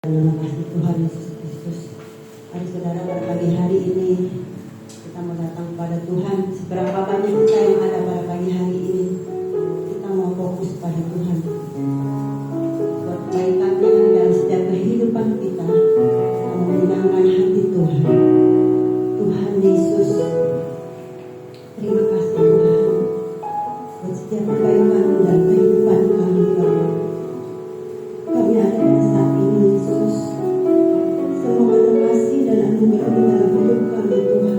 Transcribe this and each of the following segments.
Terima kasih Tuhan Yesus Kristus. Mari saudara, pada pagi hari ini kita mau datang kepada Tuhan. Seberapa banyak kita yang ada pada pagi hari ini, kita mau fokus pada Tuhan. Buat kebaikannya dalam setiap kehidupan kita, kita mau menyenangkan hati Tuhan. Tuhan Yesus, terima kasih Tuhan buat setiap kebaikan dan kehidupan kami, Bapak. Kami ada pada saat ini, Yesus. Semua kasih dan anugerah dalam hidup kami, Tuhan.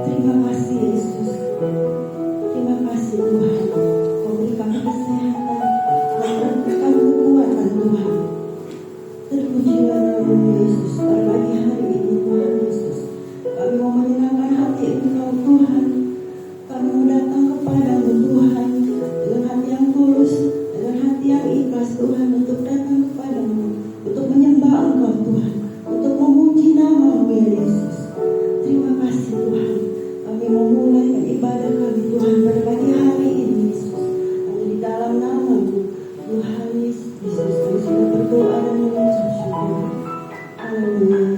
Terima kasih, Yesus. Terima kasih, Tuhan. Kau berikan kesehatan, kau berikan kekuatan, Tuhan. Terpujilah nama Yesus pada pagi hari ini, Tuhan Yesus. Kami mau menyenangkan hati Engkau, Tuhan. Kami mau datang kepadamu, Tuhan, dengan hati yang tulus, dengan hati yang ikhlas, Tuhan, untuk datang kepadamu, untuk menyembah Engkau, Tuhan, untuk memuji nama-Mu, ya Yesus. Terima kasih, Tuhan. Kami mau mulai ibadah kami, Tuhan, pada pagi hari ini, Yesus. Hanya di dalam nama-Mu, Tuhan Yesus Kristus, kami sudah berdoa dan mengucap syukur. Haleluya.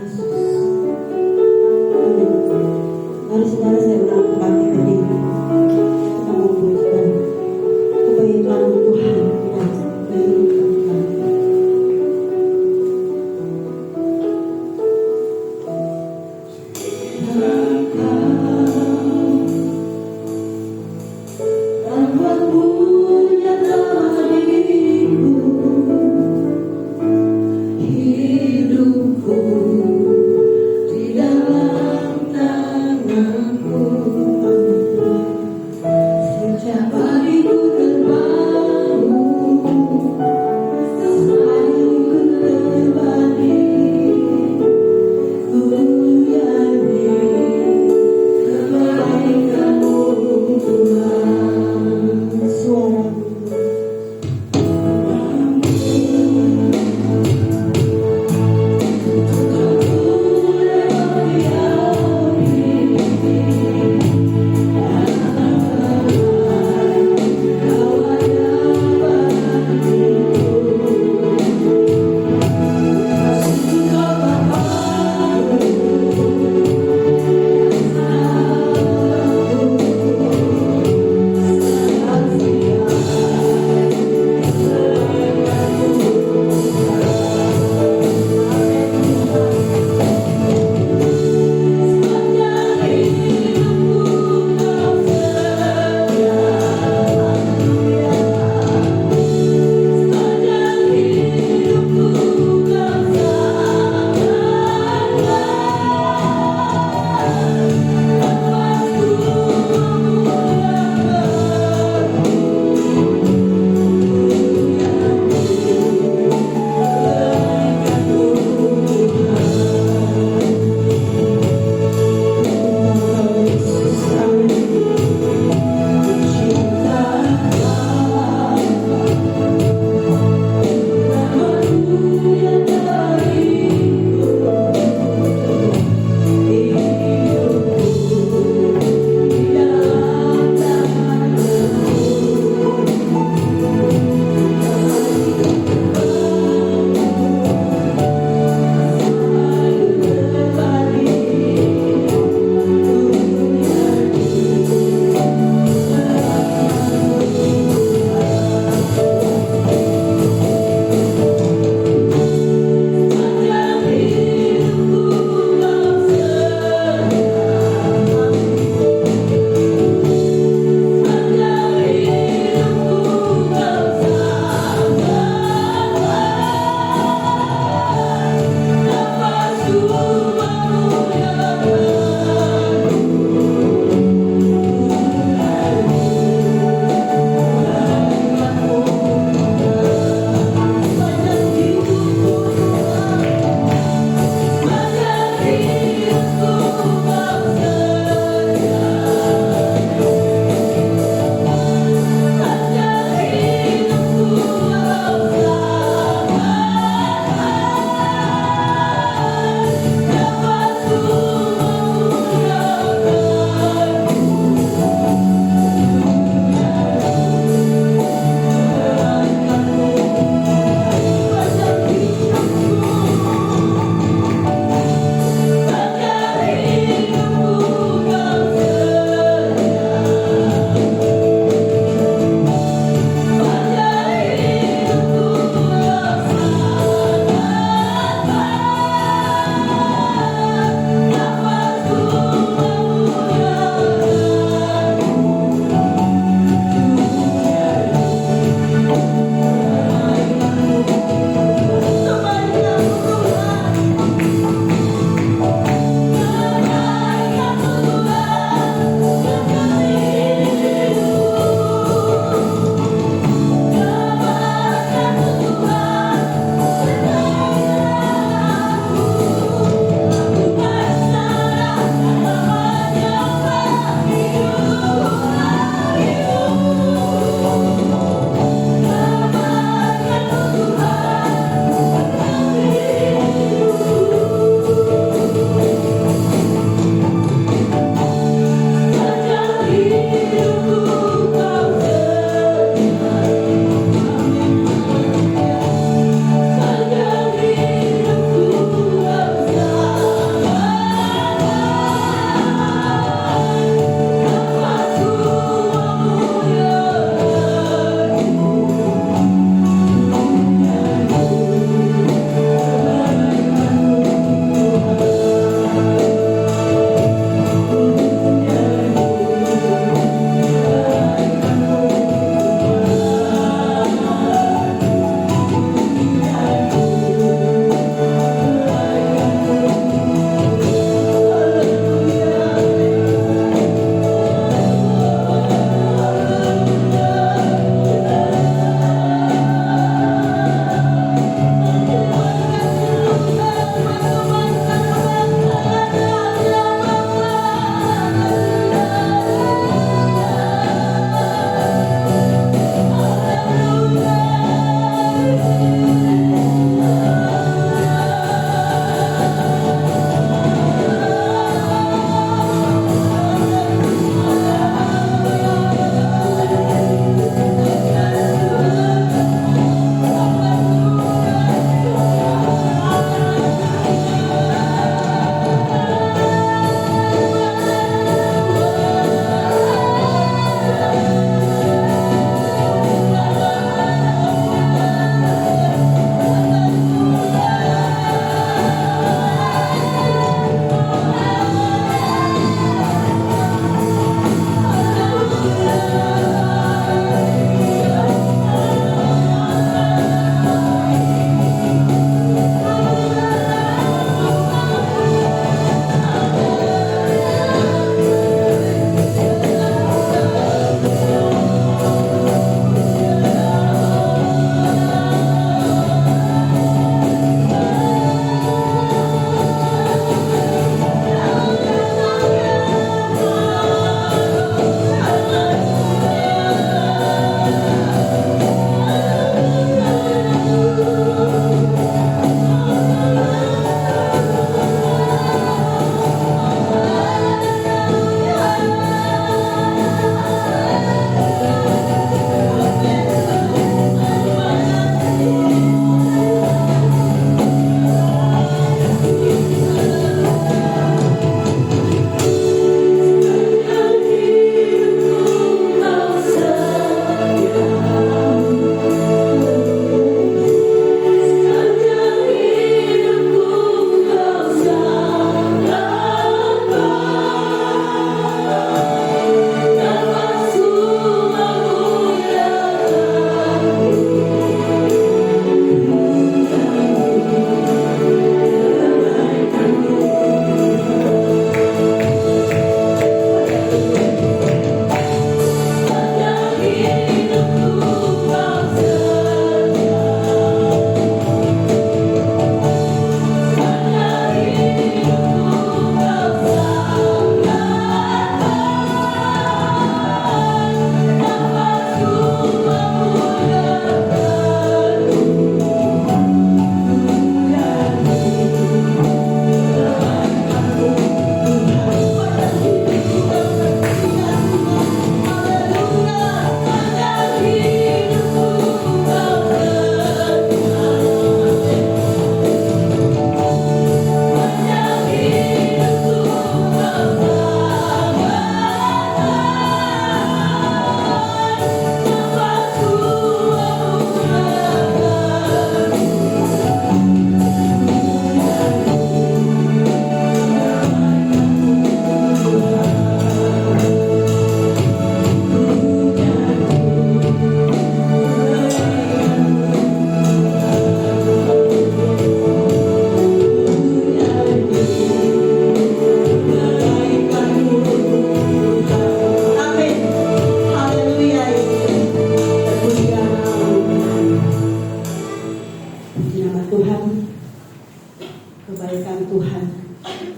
kebaikan Tuhan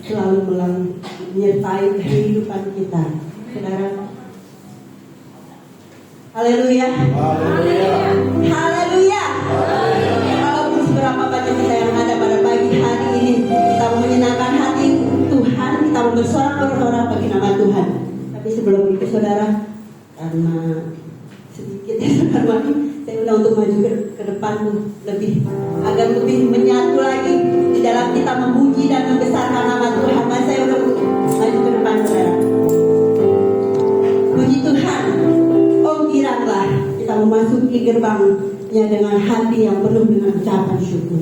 selalu menyertai kehidupan kita. Saudara, haleluya. Haleluya. Walaupun seberapa banyak kita yang ada pada pagi hari ini, kita mau menyenangkan hati Tuhan, kita mau bersorak-sorak bagi nama Tuhan. Tapi sebelum itu saudara, karena sedikit ya saudara, saya udah untuk maju ke depan agar lebih menyatu lagi di dalam kita memuji dan membesarkan nama Tuhan. Maka saya udah maju ke depan saudara. Puji Tuhan. Oh kiranya kita memasuki gerbangnya dengan hati yang penuh dengan ucapan syukur.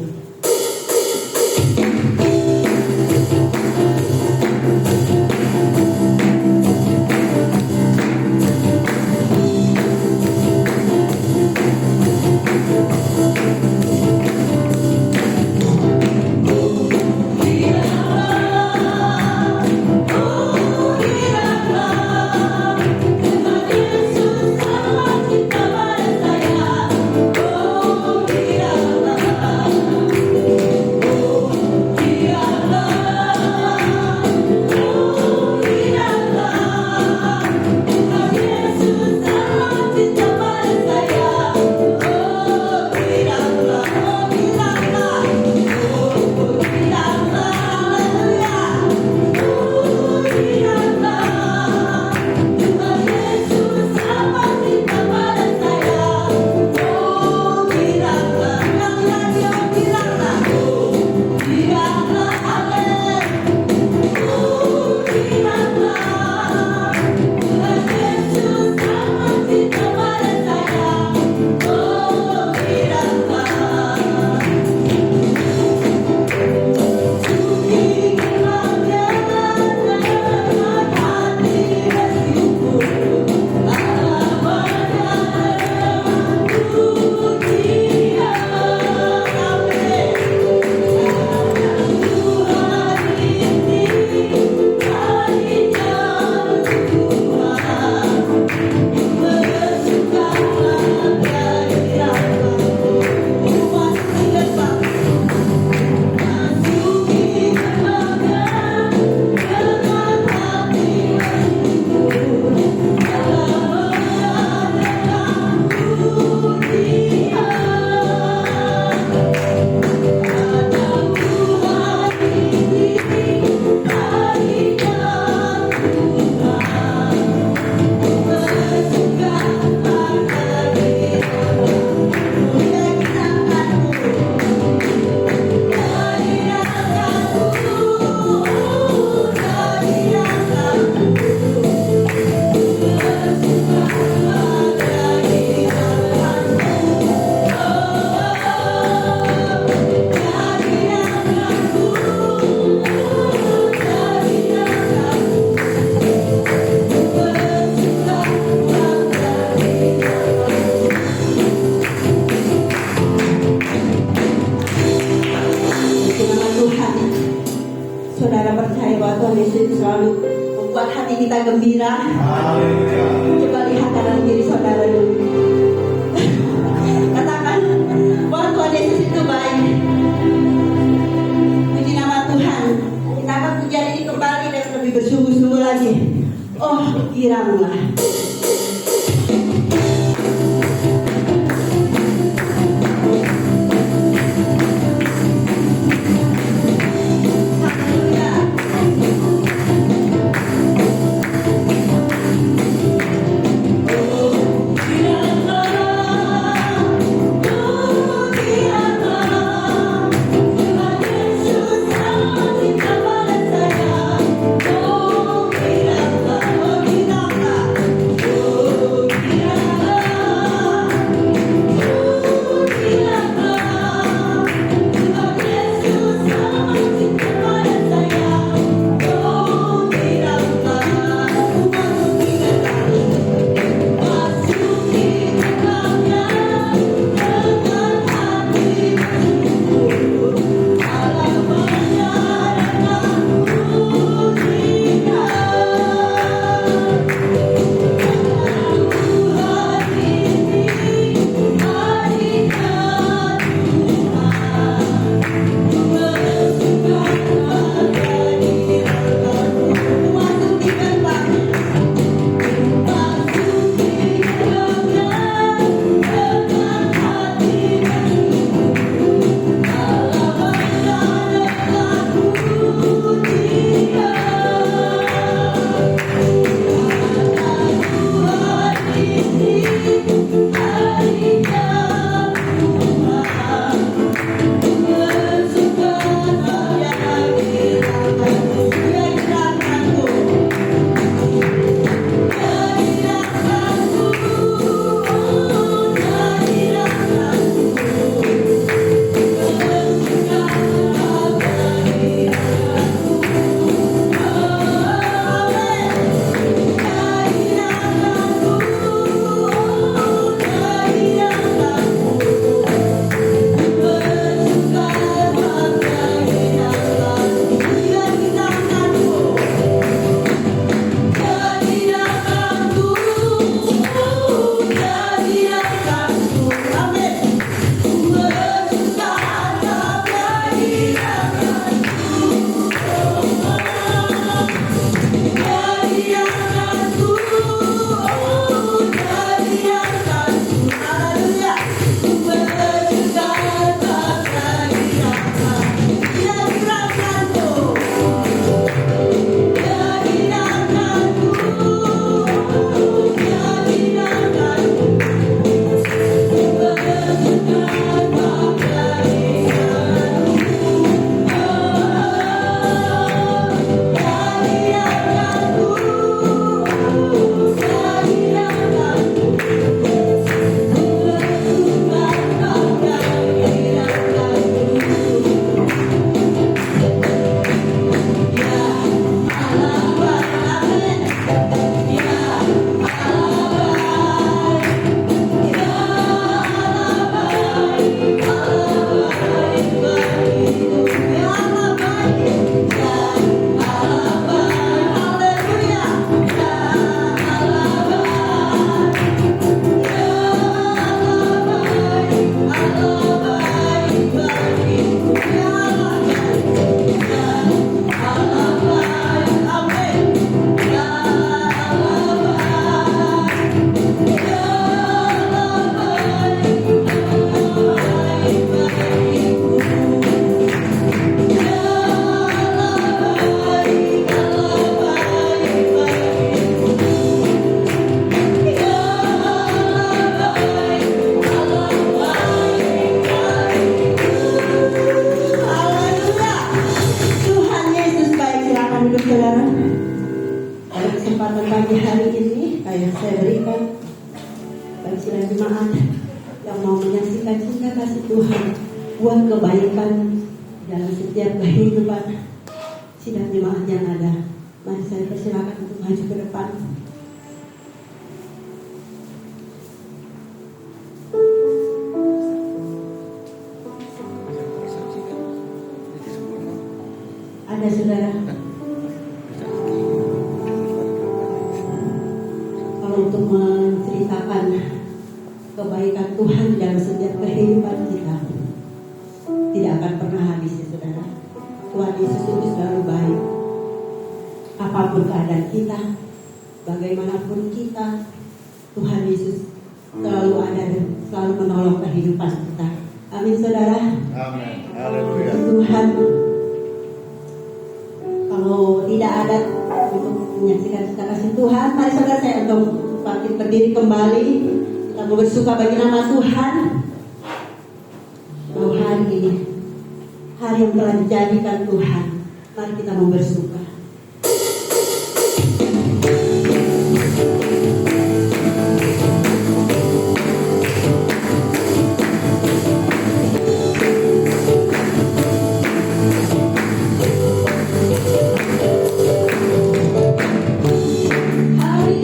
Gembira. Coba lihat kanan kiri saudara dulu. Katakan bahwa Tuhan Yesus itu baik. Puji nama Tuhan. Kita akan pujian ini kembali dan lebih bersungguh-sungguh lagi. Oh kiranya kesempatan pagi hari ini kayak saya berikan bagi sidang jemaat yang mau menyaksikan cinta kasih Tuhan buat kebaikan dalam setiap kehidupan sidang jemaat yang ada. Mari saya persilakan untuk maju ke depan. Ada saudara, kalau untuk menceritakan kebaikan Tuhan dalam setiap kehidupan kita tidak akan pernah habis ya saudara. Tuhan Yesus itu selalu baik. Apapun keadaan kita, bagaimanapun kita, Tuhan Yesus selalu ada dan selalu menolong kehidupan kita. Amin saudara. Amin. Haleluya. Tuhan, kalau tidak ada untuk menyaksikan cinta kasih Tuhan, mari saudara saya untuk bangkit berdiri kembali. Kita mau bersuka bagi nama Tuhan. Bahwa hari ini, hari yang telah dijadikan Tuhan, mari kita mau bersuka. Amin.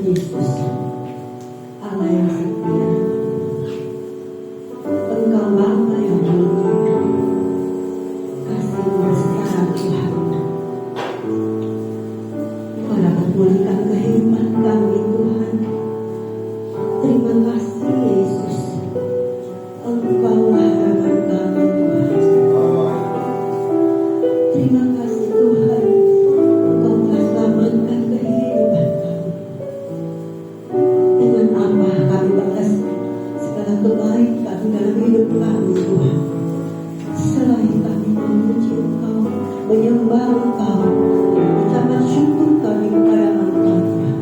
Yesus, Allah yang setia, Engkau Bapa yang mulia, kasih-Mu besar Tuhan. Engkau dapat memulihkan kehidupan kami Tuhan. Terima kasih Yesus, Engkau harapan kami Tuhan. Terima kasih Tuhan, Engkau telah selamatkan kehidupan kami. Dengan apa kami balas segala kebaikan dalam hidup kami Tuhan. Selain kami memuji Engkau, menyembah Engkau, mengucapkan syukur kami kepada Engkau Tuhan.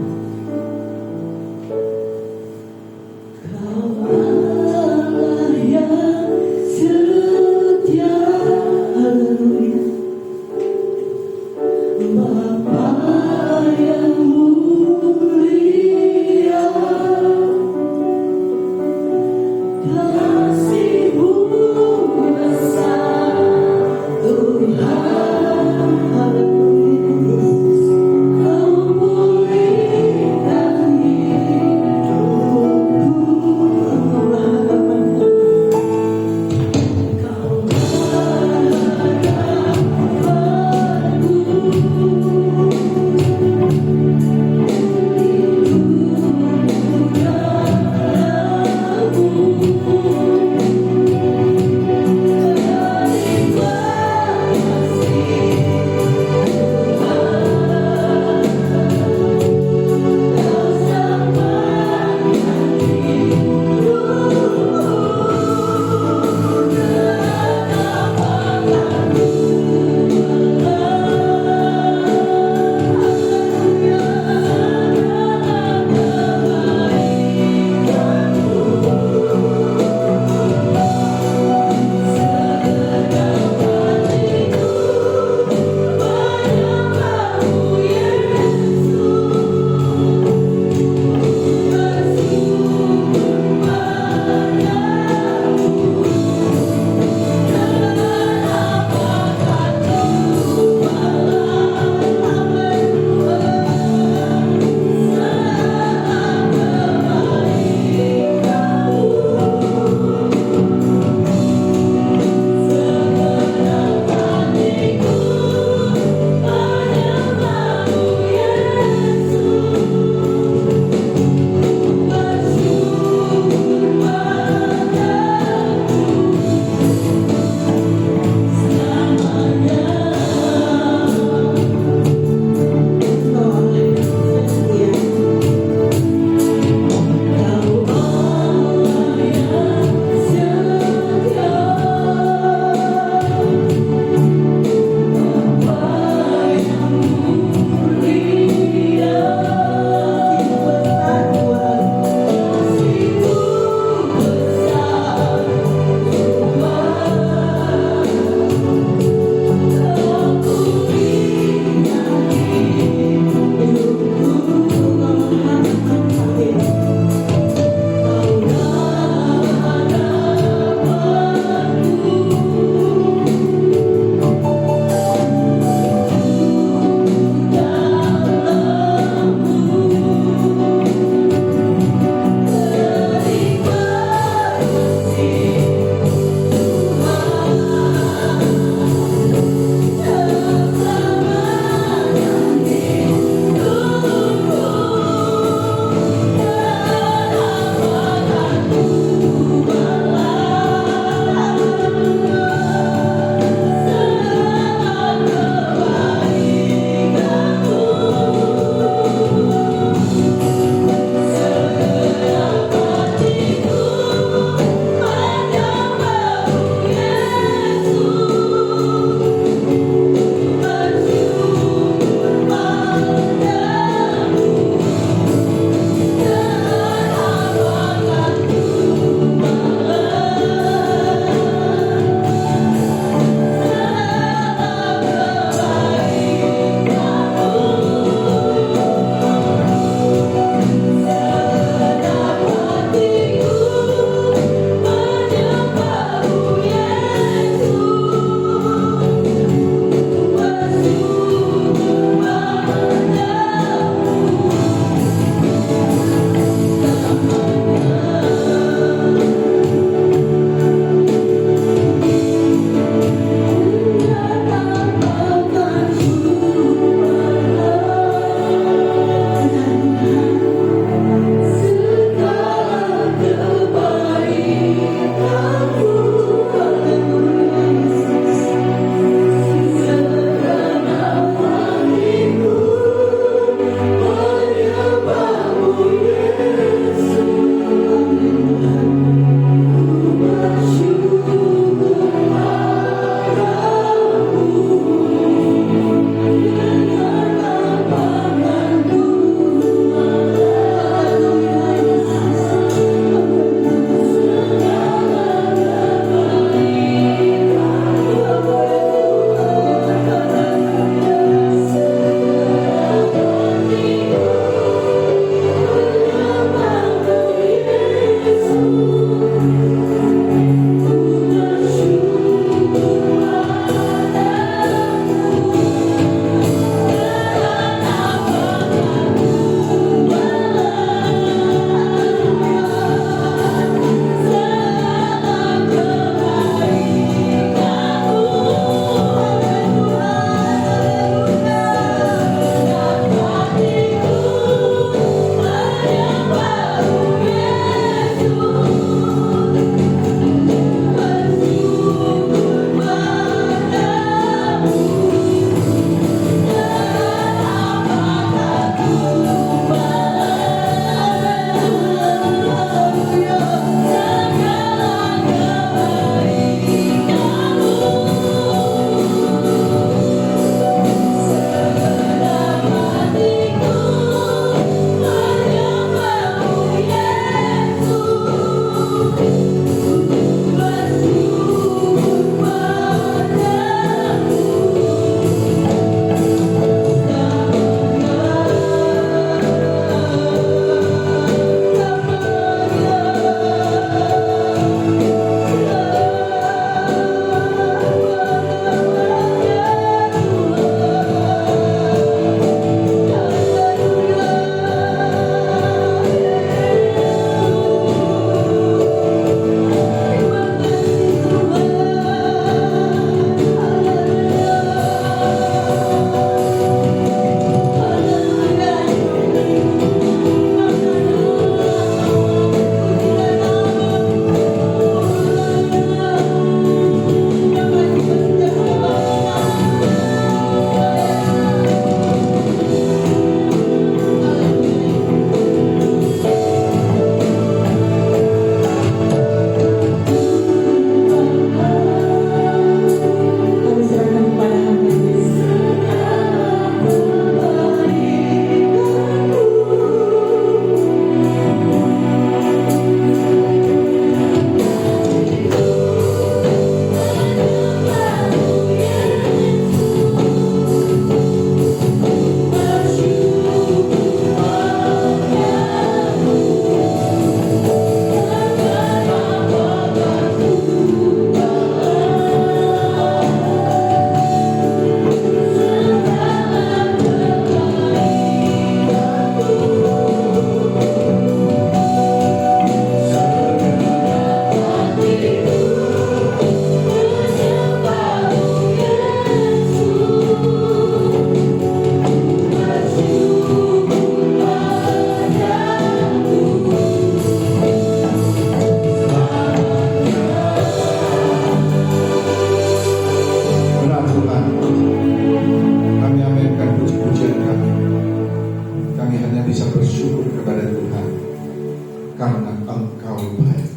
karena Engkau baik.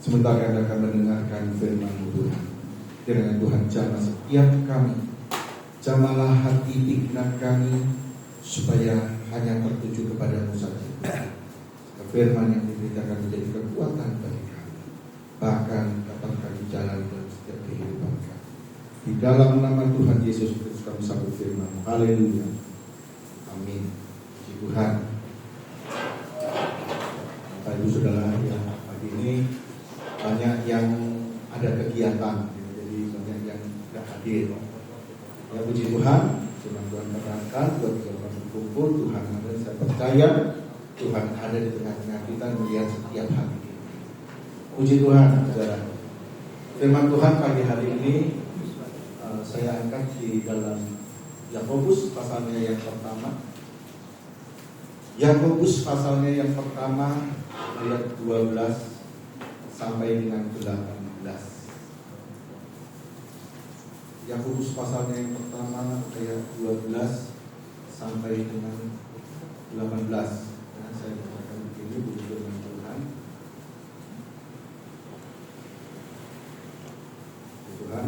Sementara kita akan mendengarkan firman Tuhan, kiranya Tuhan jamah setiap kami, jamahlah hati pikiran kami, supaya hanya tertuju kepadamu saja. Firman yang diberitakan menjadi kekuatan bagi kami, bahkan dapat kami jalan dalam setiap kehidupan kami. Di dalam nama Tuhan Yesus Kristus kami sambut firman. Haleluya. Amin. Puji Tuhan. Bapak Ibu Saudara, yang pagi ini banyak yang ada kegiatan, jadi banyak yang tidak hadir. Ya, puji Tuhan. Firman Tuhan katakan buat kita berkumpul, Tuhan ada. Saya percaya Tuhan ada di tengah-tengah kita melihat setiap hari ini. Puji Tuhan, saudara. Firman Tuhan pagi hari ini saya angkat di dalam Yakobus pasalnya yang pertama. Yakobus pasalnya yang pertama ayat 12 sampai dengan 18. Yakobus pasalnya yang pertama ayat 12 sampai dengan 18. Nah, saya bacakan begini puji firman Tuhan. Tuhan,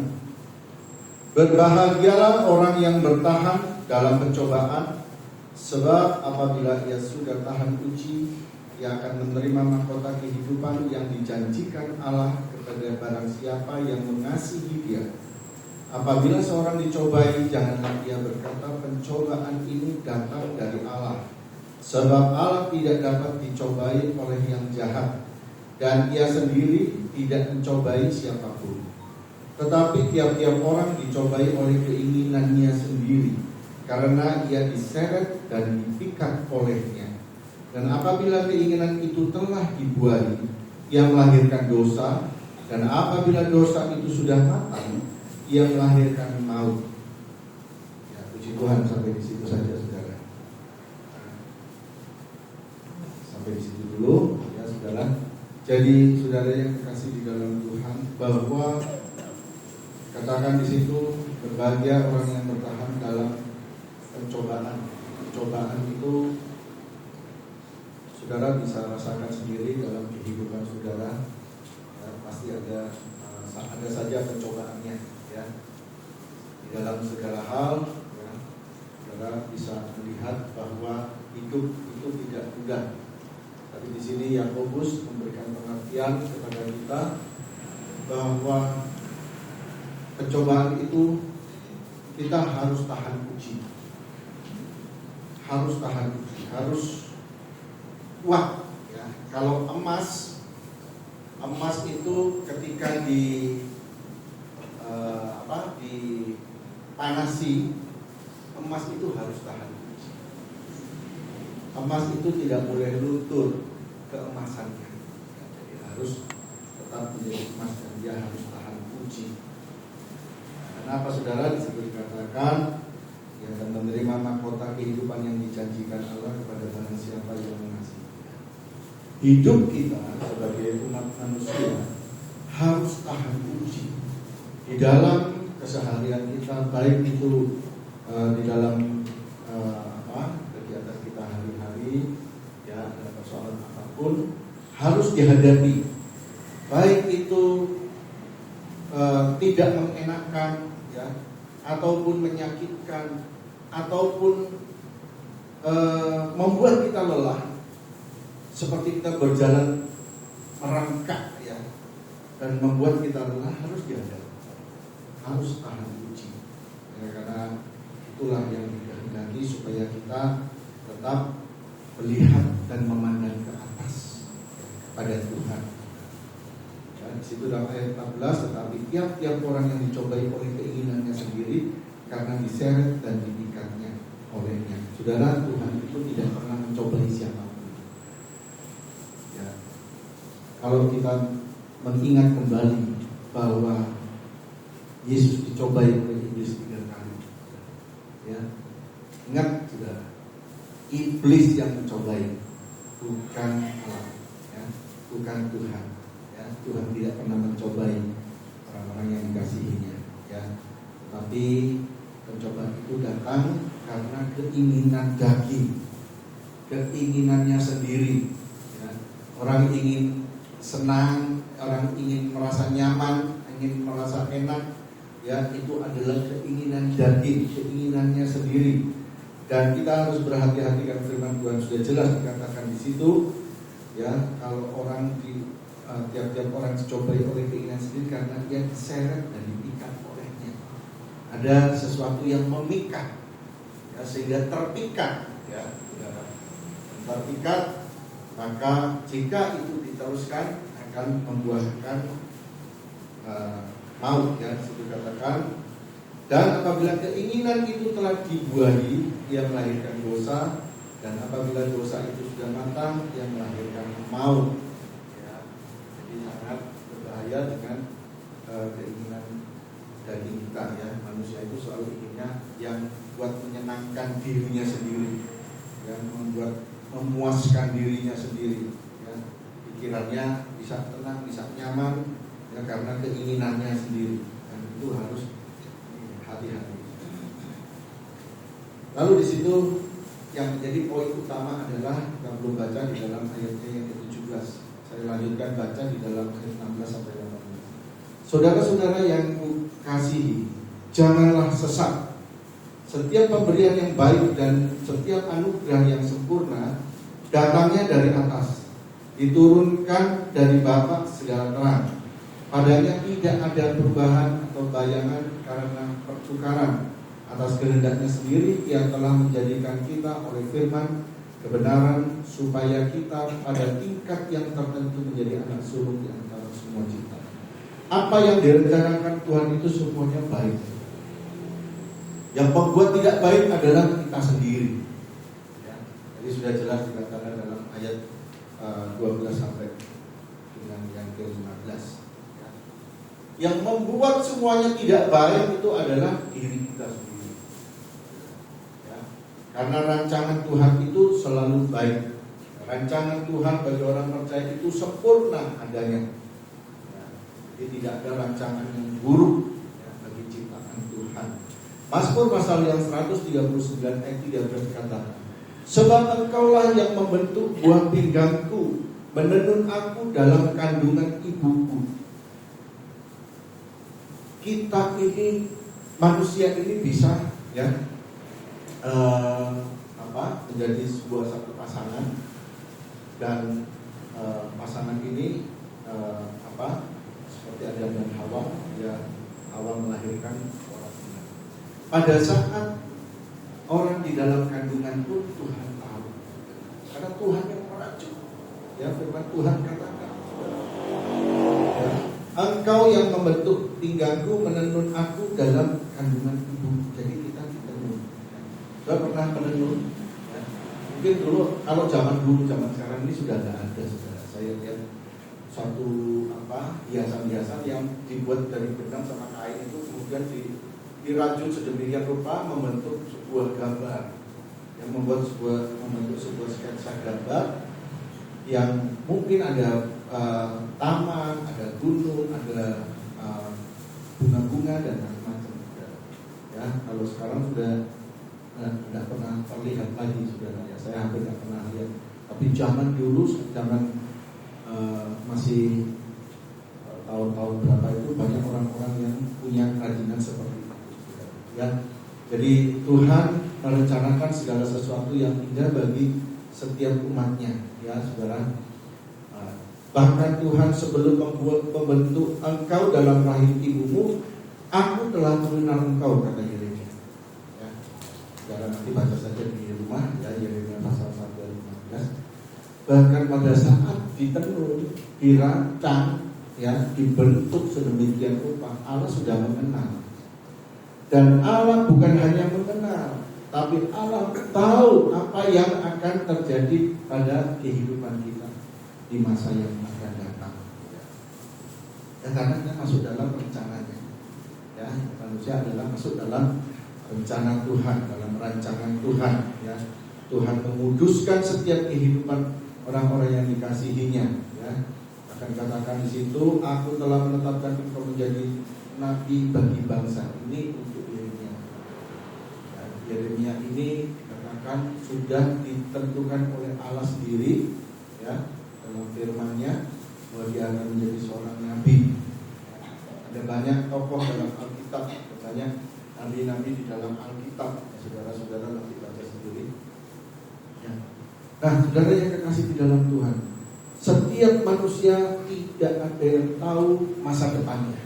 berbahagialah orang yang bertahan dalam pencobaan, sebab apabila ia sudah tahan uji, ia akan menerima mahkota kehidupan yang dijanjikan Allah kepada barang siapa yang mengasihi Dia. Apabila seorang dicobai, janganlah ia berkata pencobaan ini datang dari Allah, sebab Allah tidak dapat dicobai oleh yang jahat, dan ia sendiri tidak mencobai siapapun. Tetapi tiap-tiap orang dicobai oleh keinginannya sendiri, karena ia diseret dan dipikat olehnya. Dan apabila keinginan itu telah dibuai, ia melahirkan dosa. Dan apabila dosa itu sudah matang, ia melahirkan maut. Ya, puji Tuhan, sampai di situ saja, saudara. Sampai di situ dulu, ya saudara. Jadi saudara yang dikasih di dalam Tuhan, bahwa katakan di situ, berbahagia orang yang bertahan dalam pencobaan. Pencobaan itu saudara bisa rasakan sendiri dalam kehidupan saudara. Ya, pasti ada saja pencobaannya, ya. Di dalam segala hal, ya, saudara bisa melihat bahwa hidup itu tidak mudah. Tapi di sini Yakobus memberikan pengertian kepada kita bahwa pencobaan itu kita harus tahan uji, harus kuat. Ya. Kalau emas itu ketika dipanasi, emas itu harus tahan uji. Emas itu tidak boleh luntur keemasannya. Ya, jadi harus tetap menjadi emas dan dia harus tahan uji. Kenapa saudara? Disitu dikatakan yang akan menerima mahkota kehidupan yang dijanjikan Allah kepada barang siapa yang mengasihi. Hidup kita sebagai umat manusia harus tahan uji di dalam keseharian kita, baik itu di dalam kegiatan kita hari-hari, ya, ada persoalan apapun harus dihadapi, baik itu tidak mengenakan, ya, ataupun menyakitkan, ataupun membuat kita lelah, seperti kita berjalan merangkak, ya, dan membuat kita lelah, harus dihadapi, harus tahan uji, ya, karena itulah yang dikehendaki supaya kita tetap melihat dan memandang ke atas, ya, kepada Tuhan. Di situ dalam ayat 14, tetapi tiap-tiap orang yang dicobai oleh keinginannya sendiri, karena diseret dan dipikatnya olehnya. Saudara, Tuhan itu tidak pernah mencobai siapapun. Ya. Kalau kita mengingat kembali bahwa Yesus dicobai oleh iblis 3 kali, ya, ingat saudara, iblis yang mencobai, bukan Allah, ya, bukan Tuhan. Tuhan tidak pernah mencobai orang-orang yang dikasihinya, ya. Tetapi pencobaan itu datang karena keinginan daging, keinginannya sendiri. Ya. Orang ingin senang, orang ingin merasa nyaman, ingin merasa enak, ya itu adalah keinginan daging, keinginannya sendiri. Dan kita harus berhati-hati karena firman Tuhan sudah jelas dikatakan di situ, ya kalau orang tiap-tiap orang dicobai oleh keinginan sendiri karena dia diseret dan dipikat olehnya. Ada sesuatu yang memikat, ya, sehingga terpikat, ya, terpikat. Maka jika itu diteruskan akan membuahkan maut, ya, itu katakan. Dan apabila keinginan itu telah dibuahi, ia melahirkan dosa. Dan apabila dosa itu sudah matang, ia melahirkan maut. Ya, jadi sangat berbahaya dengan keinginan daging kita, ya. Manusia itu selalu inginnya yang buat menyenangkan dirinya sendiri, yang membuat memuaskan dirinya sendiri, ya. Pikirannya bisa tenang, bisa nyaman, ya, karena keinginannya sendiri. Dan itu harus hati-hati. Lalu di situ yang menjadi poin utama adalah kita belum baca di dalam ayatnya yang ke-17. Saya lanjutkan baca di dalam ayat 16 sampai 18. Saudara-saudara yang kukasihi, janganlah sesat. Setiap pemberian yang baik dan setiap anugerah yang sempurna datangnya dari atas, diturunkan dari Bapa segala terang. Padanya tidak ada perubahan atau bayangan karena pertukaran. Atas kehendaknya sendiri ia telah menjadikan kita oleh firman kebenaran supaya kita pada tingkat yang tertentu menjadi anak sulung di antara semua ciptaan. Apa yang direncanakan Tuhan itu semuanya baik. Yang membuat tidak baik adalah kita sendiri, ya. Jadi sudah jelas dikatakan dalam ayat 12 sampai dengan yang ke-15, ya. Yang membuat semuanya tidak baik itu adalah diri kita sendiri, ya. Karena rancangan Tuhan itu selalu baik. Rancangan Tuhan bagi orang percaya itu sempurna adanya, ya. Jadi tidak ada rancangan yang buruk, ya, bagi ciptaan Tuhan. Mazmur pasal yang 139 ayat 13 kata, sebab engkaulah yang membentuk buah pinggangku, menenun aku dalam kandungan ibuku. Kita ini, manusia ini bisa, ya, menjadi sebuah satu pasangan. Dan pasangan ini seperti Adam dan Hawa, ya, Hawa melahirkan orang. Pada saat orang di dalam kandungan pun Tuhan tahu, karena Tuhan yang meracuk, ya, firman Tuhan katakan, ya, engkau yang membentuk pinggangku, menenun aku dalam kandungan ibu. Jadi kita ditenun. Saya pernah menenun, ya. Mungkin dulu, kalau zaman sekarang ini sudah tidak ada, saudara. Saya lihat suatu hiasan-hiasan yang dibuat dari benang sama kain itu kemudian dirajut sedemikian rupa membentuk sebuah gambar, yang membentuk sebuah sketsa gambar yang mungkin ada taman, ada gunung, ada bunga-bunga dan macam-macam. Ya, kalau sekarang sudah tidak pernah terlihat lagi, saudara. Ya, saya hampir tidak pernah lihat. Tapi zaman dulu, masih tahun-tahun berapa itu banyak orang-orang yang punya kerajinan seperti itu. Ya, jadi Tuhan merencanakan segala sesuatu yang indah bagi setiap umatnya, ya, saudara. Bahkan Tuhan sebelum membentuk engkau dalam rahim ibumu, aku telah mengenal engkau, kata Yeremia. Ya, saudara nanti baca saja di rumah, ya, Yeremia pasal 1 ayat 15. Bahkan pada saat ditenun, dirancang, ya, dibentuk sedemikian rupa, Allah sudah mengenal. Dan Allah bukan hanya mengenal, tapi Allah tahu apa yang akan terjadi pada kehidupan kita di masa yang akan datang. Ya, karena kita masuk dalam rencananya. Ya, manusia adalah masuk dalam rencana Tuhan, dalam rancangan Tuhan. Ya, Tuhan menguduskan setiap kehidupan orang-orang yang dikasihinya. Ya, akan katakan di situ, aku telah menetapkan engkau menjadi nabi bagi bangsa. Ini untuk Yeremia ini dikatakan dikatakan sudah ditentukan oleh Allah sendiri, ya, dalam firman-Nya bahwa dia akan menjadi seorang nabi. Ada banyak tokoh dalam Alkitab, banyak nabi-nabi di dalam Alkitab. Saudara-saudara nanti baca sendiri. Ya. Nah, saudara yang kekasih di dalam Tuhan, setiap manusia tidak ada yang tahu masa depannya.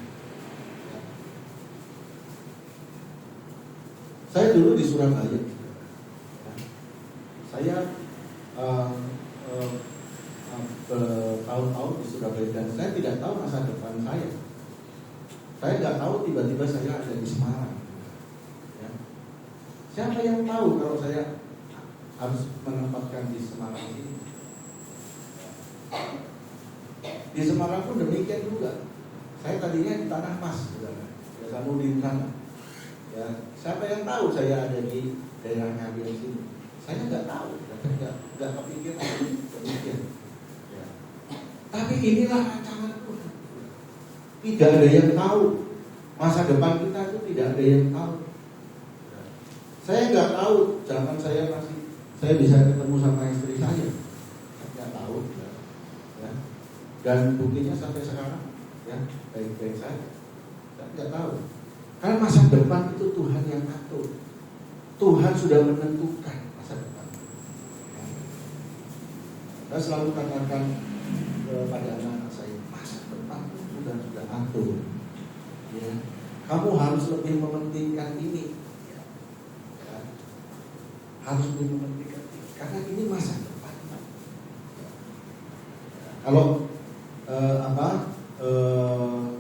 Saya dulu di Surabaya, saya bertahun-tahun di Surabaya dan saya tidak tahu masa depan saya. Saya nggak tahu tiba-tiba saya ada di Semarang. Ya. Siapa yang tahu kalau saya harus menempatkan di Semarang ini? Di Semarang pun demikian juga. Saya tadinya di Tanah Mas, saudara. Ya, Sanudin sana. Ya, siapa yang tahu saya ada di daerah Ngabil sini? Saya nggak tahu, nggak kepikiran demikian. Ya. Tapi inilah rancangan Tuhan. Tidak ada yang tahu masa depan kita itu, tidak ada yang tahu. Saya nggak tahu zaman saya bisa ketemu sama istri saya, nggak tahu. Ya. Dan buktinya sampai sekarang, ya baik-baik saja. Saya nggak tahu. Karena masa depan itu Tuhan yang atur. Tuhan sudah menentukan masa depan. Saya selalu katakan kepada anak-anak saya, masa depan itu sudah atur. Ya. Kamu harus lebih mementingkan ini. Ya. Harus lebih mementingkan ini. Karena ini masa depan. Ya. Kalau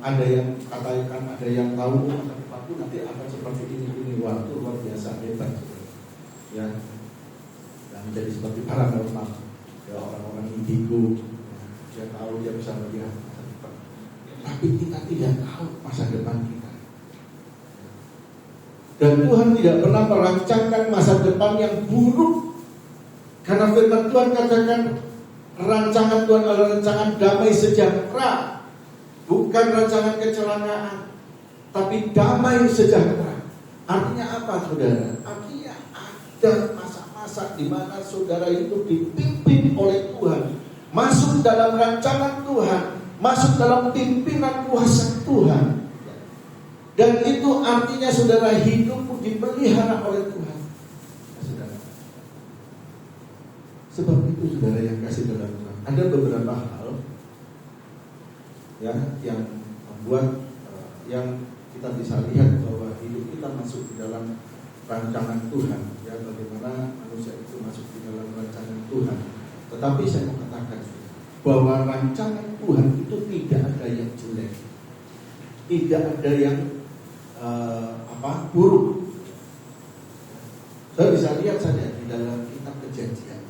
ada yang katakan, ada yang tahu masa depanku nanti akan seperti ini waktu luar biasa hebat, ya, dan menjadi seperti paranormal, ya, orang-orang indigo, dia tahu, dia bisa melihat masa depan, tapi kita tidak tahu masa depan kita. Dan Tuhan tidak pernah merancangkan masa depan yang buruk, karena firman Tuhan katakan rancangan Tuhan adalah rancangan damai sejahtera, bukan rancangan kecelakaan, tapi damai sejahtera. Artinya apa, saudara? Artinya ada masa-masa di mana saudara itu dipimpin oleh Tuhan, masuk dalam rancangan Tuhan, masuk dalam pimpinan kuasa Tuhan. Dan itu artinya saudara hidupmu dipelihara oleh Tuhan. Ya, saudara. Sebab itu saudara yang kasih dalam Tuhan, ada beberapa hal, ya, yang membuat yang kita bisa lihat bahwa hidup kita masuk di dalam rancangan Tuhan, ya, bagaimana manusia itu masuk di dalam rancangan Tuhan. Tetapi saya mau katakan bahwa rancangan Tuhan itu tidak ada yang jelek, tidak ada yang buruk. Saya bisa lihat saja di dalam kitab Kejadian,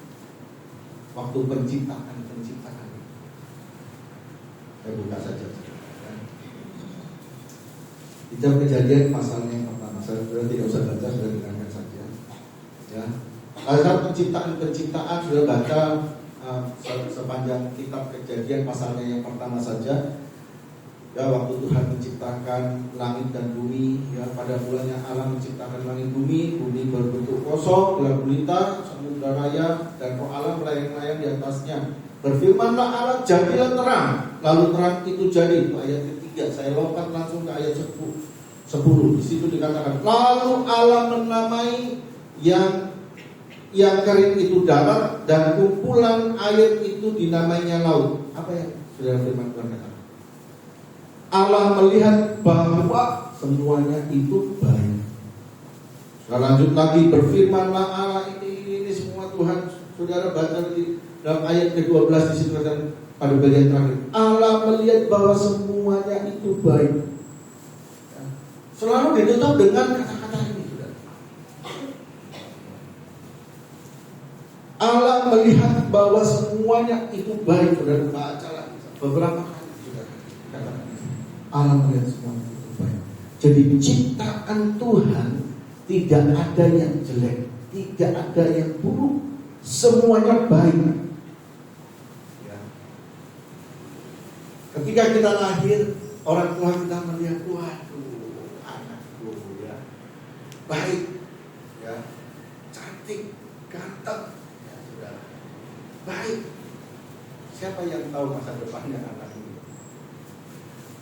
waktu penciptaan. Saya buka saja. Kitab Kejadian pasalnya yang pertama. Saya sudah tidak usah baca, sudah dengarkan saja. Ya. Saat penciptaan sudah baca sepanjang kitab Kejadian pasalnya yang pertama saja. Ya, waktu Tuhan menciptakan langit dan bumi, ya, pada mulanya Allah menciptakan langit bumi berbentuk kosong, gelap gulita, samudra raya, dan roh Allah melayang-layang di atasnya. Berfirmanlah Allah, jadilah terang, lalu terang itu jadi. Itu ayat ketiga. Saya lompat langsung ke ayat 10. Di situ dikatakan, lalu Allah menamai yang kering itu darat, dan kumpulan air itu dinamainya laut. Apa yang sudah firman Tuhan katakan? Allah melihat bahwa semuanya itu baik. Saya lanjut lagi, berfirmanlah Allah, ini semua Tuhan. Saudara baca di dalam ayat ke-12 di situ pada bagian terakhir. Allah melihat bahwa semuanya itu baik. Selalu ditutup dengan kata-kata ini, saudara. Allah melihat bahwa semuanya itu baik. Saudara baca lagi beberapa kali, saudara. Katakan Allah melihat semuanya itu baik. Jadi ciptaan Tuhan tidak ada yang jelek, tidak ada yang buruk, semuanya baik. Ya. Ketika kita lahir, orang tua kita melihat, waduh, anakku, ya, baik, ya, cantik, mantap. Ya, saudara. Baik. Siapa yang tahu masa depannya anak ini?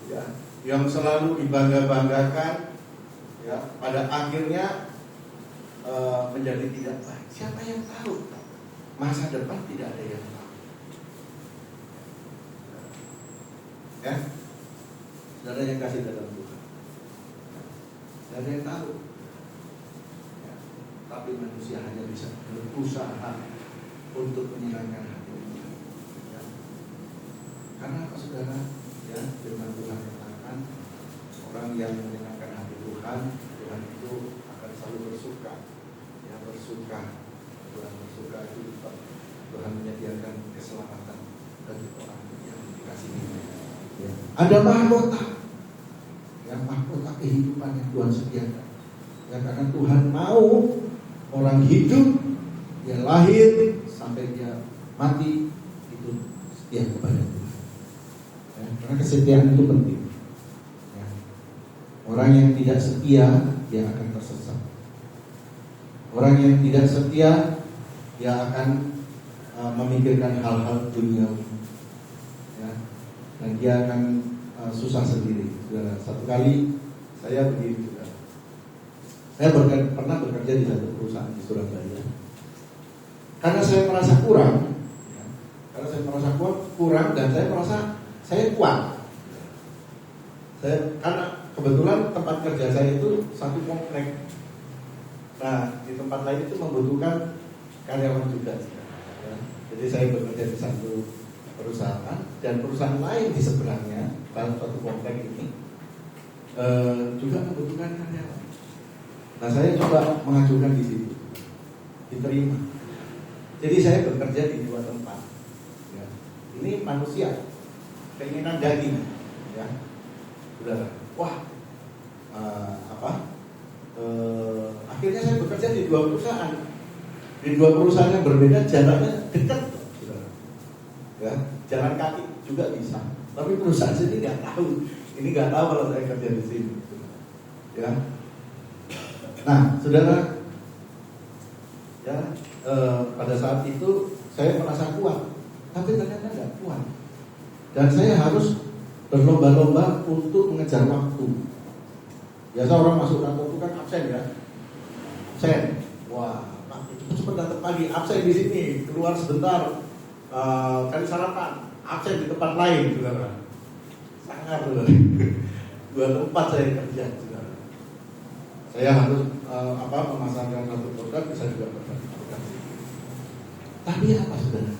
Ya, yang selalu dibangga-banggakan, ya, pada akhirnya menjadi tidak baik. Siapa yang tahu? Masa depan tidak ada yang tahu. Ya, saudara yang kasih dalam Tuhan. Tidak ada yang tahu. Ya, tapi manusia hanya bisa berusaha untuk menyenangkan hati Tuhan. Ya. Karena apa saudara? Ya, firman Tuhan katakan orang yang menyenangkan hati Tuhan, Tuhan itu akan selalu bersuka. Ya, bersuka. Tuhan bersuka itu Tuhan menyediakan keselamatan bagi orang yang dikasihi. Ya. Ada mahkota, ya, mahkota kehidupan yang Tuhan sediakan. Ya, karena Tuhan mau orang hidup, dia lahir sampai dia mati itu setia kepada Tuhan. Ya, karena kesetiaan itu penting. Ya. Orang yang tidak setia dia akan tersesat. Orang yang tidak setia dia akan memikirkan hal-hal duniawi. Ya. Dan dia akan susah sendiri. Satu kali saya begini juga. Saya pernah bekerja di satu perusahaan di Surabaya. Karena saya merasa kurang, ya, karena saya merasa kurang dan saya merasa saya kuat. Karena kebetulan tempat kerja saya itu satu komplek. Nah, di tempat lain itu membutuhkan karyawan juga. Ya. Jadi saya bekerja di satu perusahaan dan perusahaan lain di seberangnya dalam suatu komplek ini juga membutuhkan karyawan. Nah, saya coba mengajukan di situ, diterima. Jadi saya bekerja di dua tempat. Ya. Ini manusia, keinginan daging, ya, saudara. Wah, akhirnya saya bekerja di dua perusahaan. Di dua perusahaan yang berbeda, jalannya dekat, saudara. Ya, jalan kaki juga bisa. Tapi perusahaan sini nggak tahu. Ini nggak tahu kalau saya kerja di sini. Ya. Nah, saudara, ya, pada saat itu saya merasa kuat, tapi ternyata nggak kuat. Dan saya harus berlomba-lomba untuk mengejar waktu. Biasa orang masuk kantor itu kan absen ya, absen. Wah, cepat datang pagi, absen di sini, keluar sebentar, cari sarapan, absen di tempat lain, saudara. Sangat, saudara. Dua tempat saya kerja, saudara. Saya harus memasarkan satu produk, bisa juga berbagi produk. Tapi apa saudara?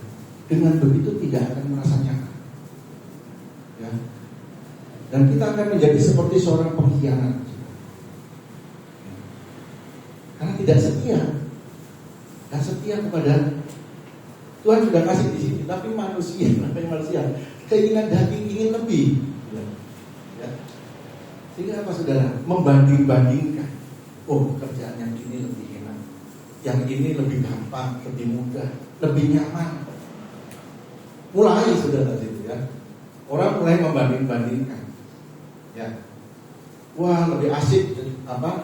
Dengan begitu tidak akan merasa nyaman. Ya. Dan kita akan menjadi seperti seorang pengkhianat. Karena tidak setia. Dan setia kepada Tuhan sudah kasih di sini, tapi manusia keinginan daging ingin lebih. Ya. Sehingga apa saudara? Membanding-bandingkan. Oh, kerjaan yang ini lebih enak, yang ini lebih gampang, lebih mudah, lebih nyaman. Mulai saudara situ ya. Orang mulai membanding-bandingkan. Ya. Wah, lebih asik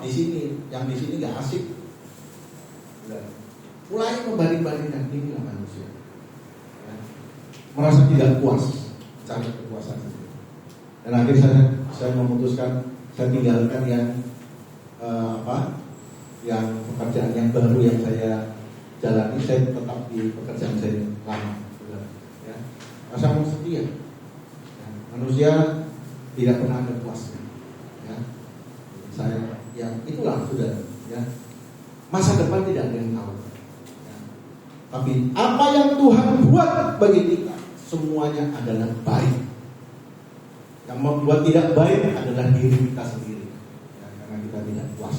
di sini, yang di sini nggak asik. Ya. Mulai membanding-bandingkan, inilah manusia. Ya. Merasa tidak puas, cari kepuasan. Dan akhirnya saya memutuskan saya tinggalkan yang pekerjaan yang baru yang saya jalani, saya tetap di pekerjaan saya lama. Ya. Rasa mau setia. Ya. Manusia tidak pernah ada puasnya. Ya. Itulah sudah. Ya. Masa depan tidak ada yang tahu. Ya. Tapi apa yang Tuhan buat bagi kita semuanya adalah baik. Yang membuat tidak baik adalah diri kita sendiri, ya, karena kita tidak puas.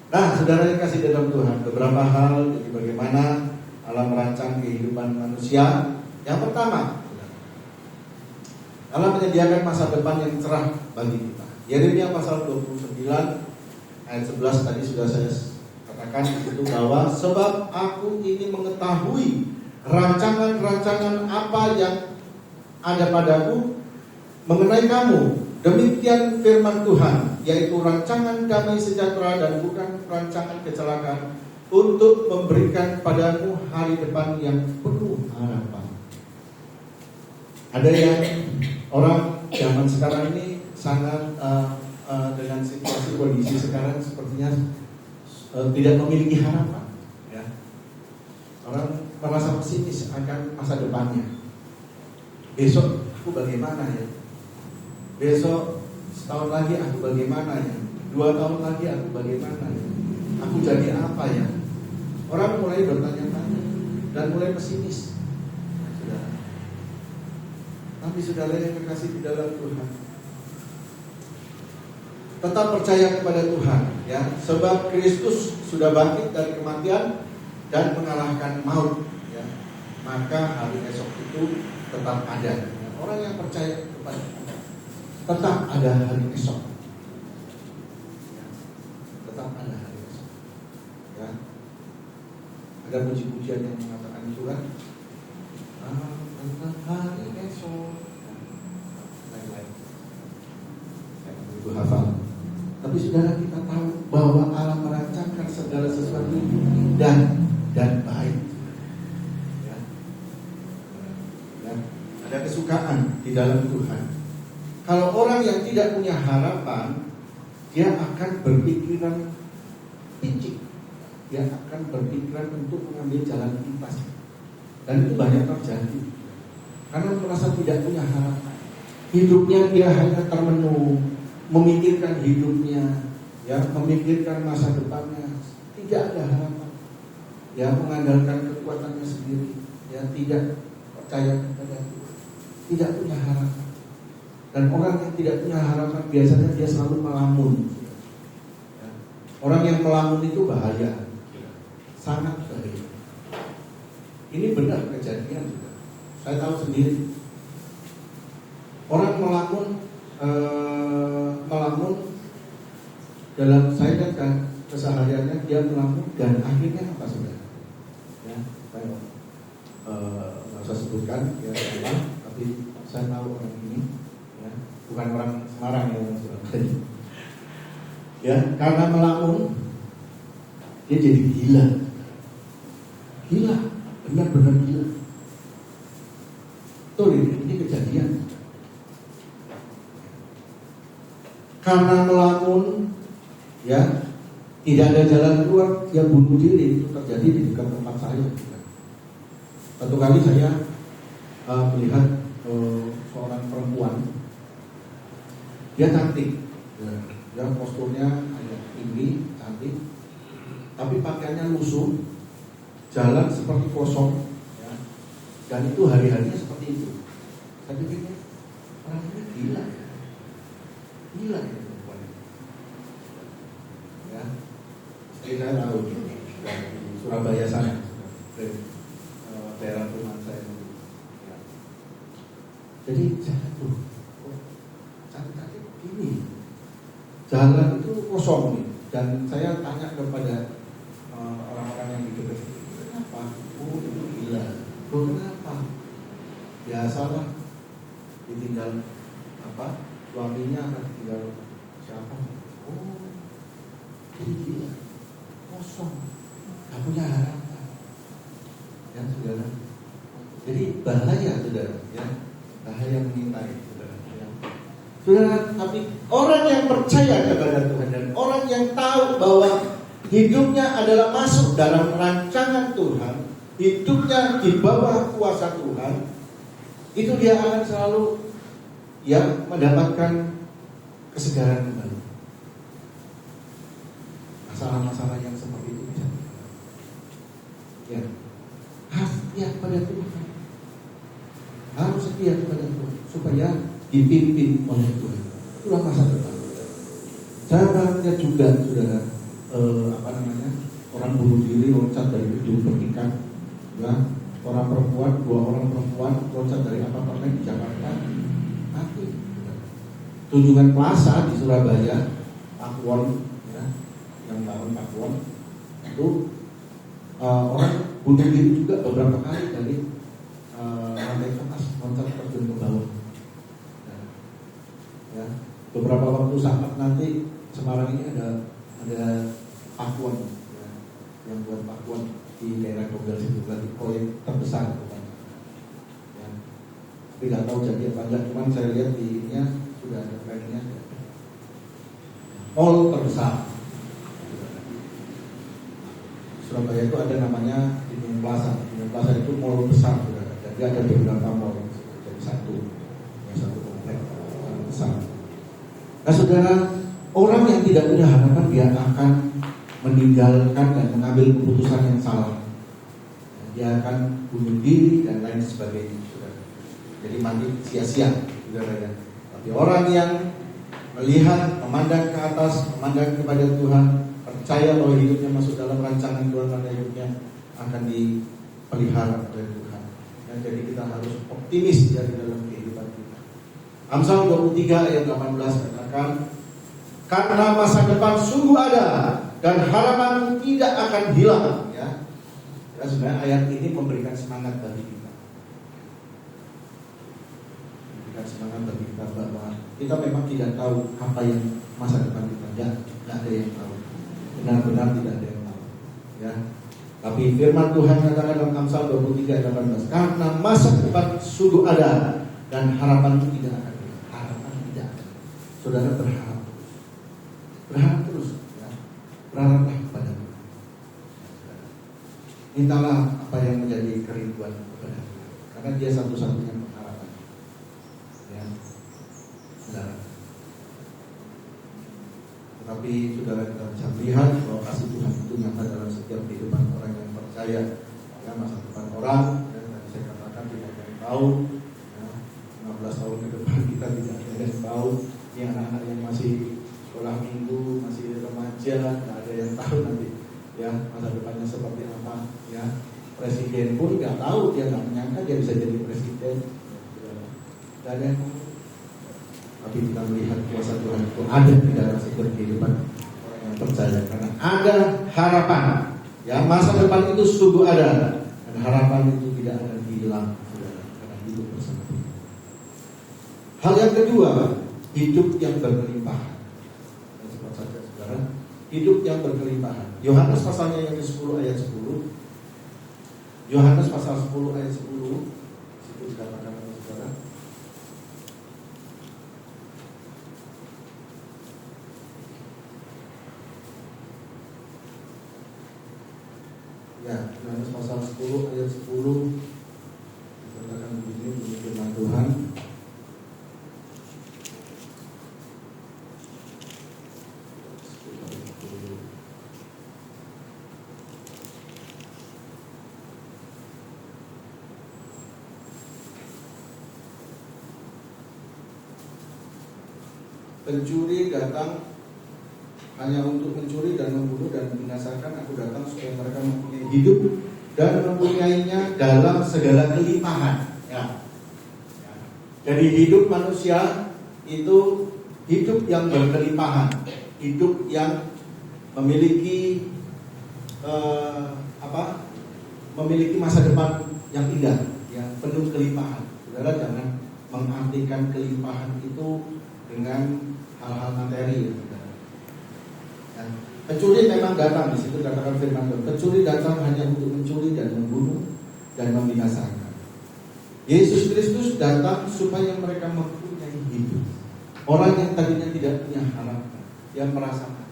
Nah, saudara yang kasih dalam Tuhan, beberapa hal jadi bagaimana Allah merancang kehidupan manusia. Yang pertama, Allah menyediakan masa depan yang cerah bagi kita. Yeremia pasal 29 ayat 11 tadi sudah saya katakan itu bahwa sebab aku ini mengetahui rancangan-rancangan apa yang ada padaku mengenai kamu, demikian firman Tuhan, yaitu rancangan damai sejahtera dan bukan rancangan kecelakaan, untuk memberikan padamu hari depan yang penuh harapan. Ada yang orang zaman sekarang ini sangat dengan situasi kondisi sekarang sepertinya tidak memiliki harapan. Ya. Orang merasa pesimis akan masa depannya. Besok aku bagaimana ya? Besok setahun lagi aku bagaimana ya? 2 tahun lagi aku bagaimana ya? Aku jadi apa ya? Orang mulai bertanya-tanya dan mulai pesimis. Saudara. Tapi saudara yang terkasih di dalam Tuhan, tetap percaya kepada Tuhan, ya. Sebab Kristus sudah bangkit dari kematian dan mengalahkan maut, ya. Maka hari esok itu tetap ada. Orang yang percaya kepada Tuhan, tetap ada hari esok. Ya. Tetap ada hari esok. Ya. Ada puji-pujian yang mengatakan itu kan, tentang hari esok. Lain-lain. Saya begitu hafal. Tapi saudara, kita tahu bahwa Allah merancangkan segala sesuatu itu indah dan baik. Ya. Dan ada kesukaan di dalam Tuhan. Kalau orang yang tidak punya harapan, dia akan berpikiran picik. Dia akan berpikiran untuk mengambil jalan pintas. Dan itu banyak terjadi. Karena merasa tidak punya harapan. Hidupnya dia hanya termenung, memikirkan hidupnya, ya, memikirkan masa depannya, tidak ada harapan, ya, mengandalkan kekuatannya sendiri, ya, tidak percaya kepada Tuhan, tidak punya harapan. Dan orang yang tidak punya harapan biasanya dia selalu melamun. Ya. Orang yang melamun itu bahaya, sangat bahaya. Ini benar kejadian juga. Saya tahu sendiri. Orang melamun dalam saya kan kesehariannya dia melamun dan akhirnya apa saudara? Ya, saya nggak usah sebutkan ya, tapi saya tahu orang ini, ya, bukan orang Semarang ya, orang Surabaya. Ya, karena melamun dia jadi gila, benar-benar gila. Tuh ini kejadian. Karena melamun, ya, tidak ada jalan keluar, dia bunuh diri. Itu terjadi di dekat tempat saya. Satu kali saya melihat seorang perempuan, dia cantik, ya, posturnya agak tinggi, cantik, tapi pakaiannya lusuh, jalan seperti kosong, ya, dan itu hari-harinya seperti itu. Saya pikirnya orang ini gila ya. Gila ya perempuan itu. Ya, saya tahu di Surabaya sana, daerah rumah saya. Ya. Jadi saya tuh, cantik begini, jalan itu kosong nih. Dan saya tanya kepada orang-orang yang di dekat, kenapa? Oh, itu gila. Oh, kenapa? Biasalah, ditinggal apa? Suaminya akan tinggal siapa? Oh, jadi gila, kosong, gak punya harapan, ya saudara. Jadi bahaya saudara, ya, bahaya mengintai saudara. Ya. Saudara, tapi orang yang percaya kepada Tuhan dan orang yang tahu bahwa hidupnya adalah masuk dalam rancangan Tuhan, hidupnya di bawah kuasa Tuhan, itu dia akan selalu yang mendapatkan kesegaran kembali. Masalah-masalah yang seperti itu bisa, ya, harus setia kepada Tuhan, harus setia kepada Tuhan supaya dipimpin oleh Tuhan. Itulah masa depan. Saya lihat juga saudara, orang bunuh diri loncat dari gedung bertingkat, ya, dua orang perempuan loncat dari apartemen di Jakarta. Mati. Tunjungan Plaza di Surabaya, Pakuwon, ya, yang bangun Pakuwon, itu orang bunuh diri juga beberapa kali dari lantai atas loncat terjun ke bawah. Ya, beberapa waktu saat nanti Semarang ini ada Pakuwon, ya, yang buat Pakuan di daerah Gogel situ, berarti proyek terbesar bukan? Ya. Tapi nggak tahu jadi apa enggak, cuman saya lihat di ininya sudah ada plannya. Mall terbesar Surabaya itu ada namanya Dinium Plaza. Dinium Plaza itu mall besar, saudara. Jadi ada beberapa mall yang jadi satu komplek besar. Nah saudara, orang yang tidak punya harapan dia akan meninggalkan dan mengambil keputusan yang salah. Dia akan bunuh diri dan lain sebagainya, saudara. Jadi mati sia-sia, saudara. Tapi orang yang melihat, memandang ke atas, memandang kepada Tuhan, percaya bahwa hidupnya masuk dalam rancangan Tuhan pada hidupnya, akan dipelihara oleh Tuhan. Dan jadi kita harus optimis ya di dalam kehidupan kita. Amsal 23 ayat 18 katakan, karena masa depan sungguh ada dan harapan tidak akan hilang. Ya, sebenarnya ayat ini memberikan semangat bagi kita. Memberikan semangat bagi kita bahwa kita memang tidak tahu apa yang masa depan kita. Tidak ada yang tahu. Benar-benar tidak ada yang tahu. Ya. Tapi firman Tuhan katakan dalam Amsal 23 ayat 18, karena masa depan sungguh ada dan harapan itu tidak akan hilang. Harapan tidak akan. Saudara berharap terus. Berharap terus. Ya. Berharaplah kepada Tuhan. Mintalah apa yang menjadi kerinduan kepada Tuhan. Karena Dia satu-satunya pengharapan. Ya. Saudara. Tetapi saudara kita bisa melihat bahwa kasih Tuhan itu nyata dalam setiap kehidupan orang yang percaya. Ya, masa depan orang, ya, tadi saya katakan tidak ada yang tahu. Ya, 15 tahun ke depan kita tidak ada yang tahu. Ini anak-anak yang masih sekolah minggu, masih remaja, tidak ada yang tahu nanti. Ya, masa depannya seperti apa. Ya, presiden pun nggak tahu, dia nggak menyangka dia bisa jadi presiden. Tidak ada yang tahu. Tapi kita melihat kuasa Tuhan itu ada di dalam setiap kehidupan orang yang percaya, karena ada harapan. Ya, masa depan itu sungguh ada dan harapan itu tidak akan hilang, saudara, karena hidup bersama Tuhan. Hal yang kedua, hidup yang berkelimpahan. Dan cepat saja, saudara, hidup yang berkelimpahan. Yohanes pasalnya yang ke-10 ayat 10. Yohanes pasal 10 ayat 10. Situ dikatakan oleh saudara. Ya, Yohanes pasal 10 ayat 10 dikatakan begini, menurut firman Tuhan. Pencuri datang hanya untuk mencuri dan membunuh dan membinasakan. Aku datang supaya mereka mempunyai hidup dan mempunyainya dalam segala kelimpahan. Ya. Jadi hidup manusia itu hidup yang berkelimpahan, hidup yang memiliki memiliki masa depan yang indah, ya, penuh kelimpahan. Saudara jangan mengartikan kelimpahan itu dengan hal-hal materi. Ya. Pencuri memang datang, di situ katakan firman Tuhan. Pencuri datang hanya untuk mencuri dan membunuh dan membinasakan. Yesus Kristus datang supaya mereka mempunyai hidup. Orang yang tadinya tidak punya harapan, yang merasakan,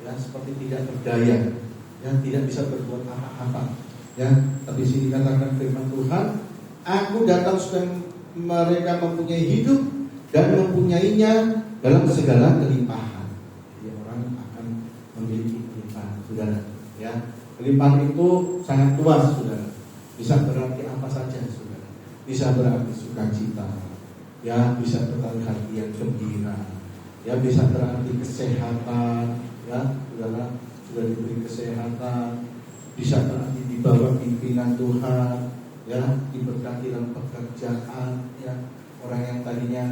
ya, seperti tidak berdaya, yang tidak bisa berbuat apa-apa, ya. Tapi sini katakan firman Tuhan, aku datang supaya mereka mempunyai hidup dan mempunyainya dalam segala kelimpahan. Jadi orang akan memiliki kelimpahan, saudara. Ya, kelimpahan itu sangat luas, saudara. Bisa berarti apa saja, saudara. Bisa berarti sukacita, ya, bisa berarti hati yang gembira, ya, bisa berarti kesehatan, ya, saudara, sudah diberi kesehatan, bisa berarti di bawah pimpinan Tuhan, ya, diberkati dalam pekerjaan, ya, orang yang tadinya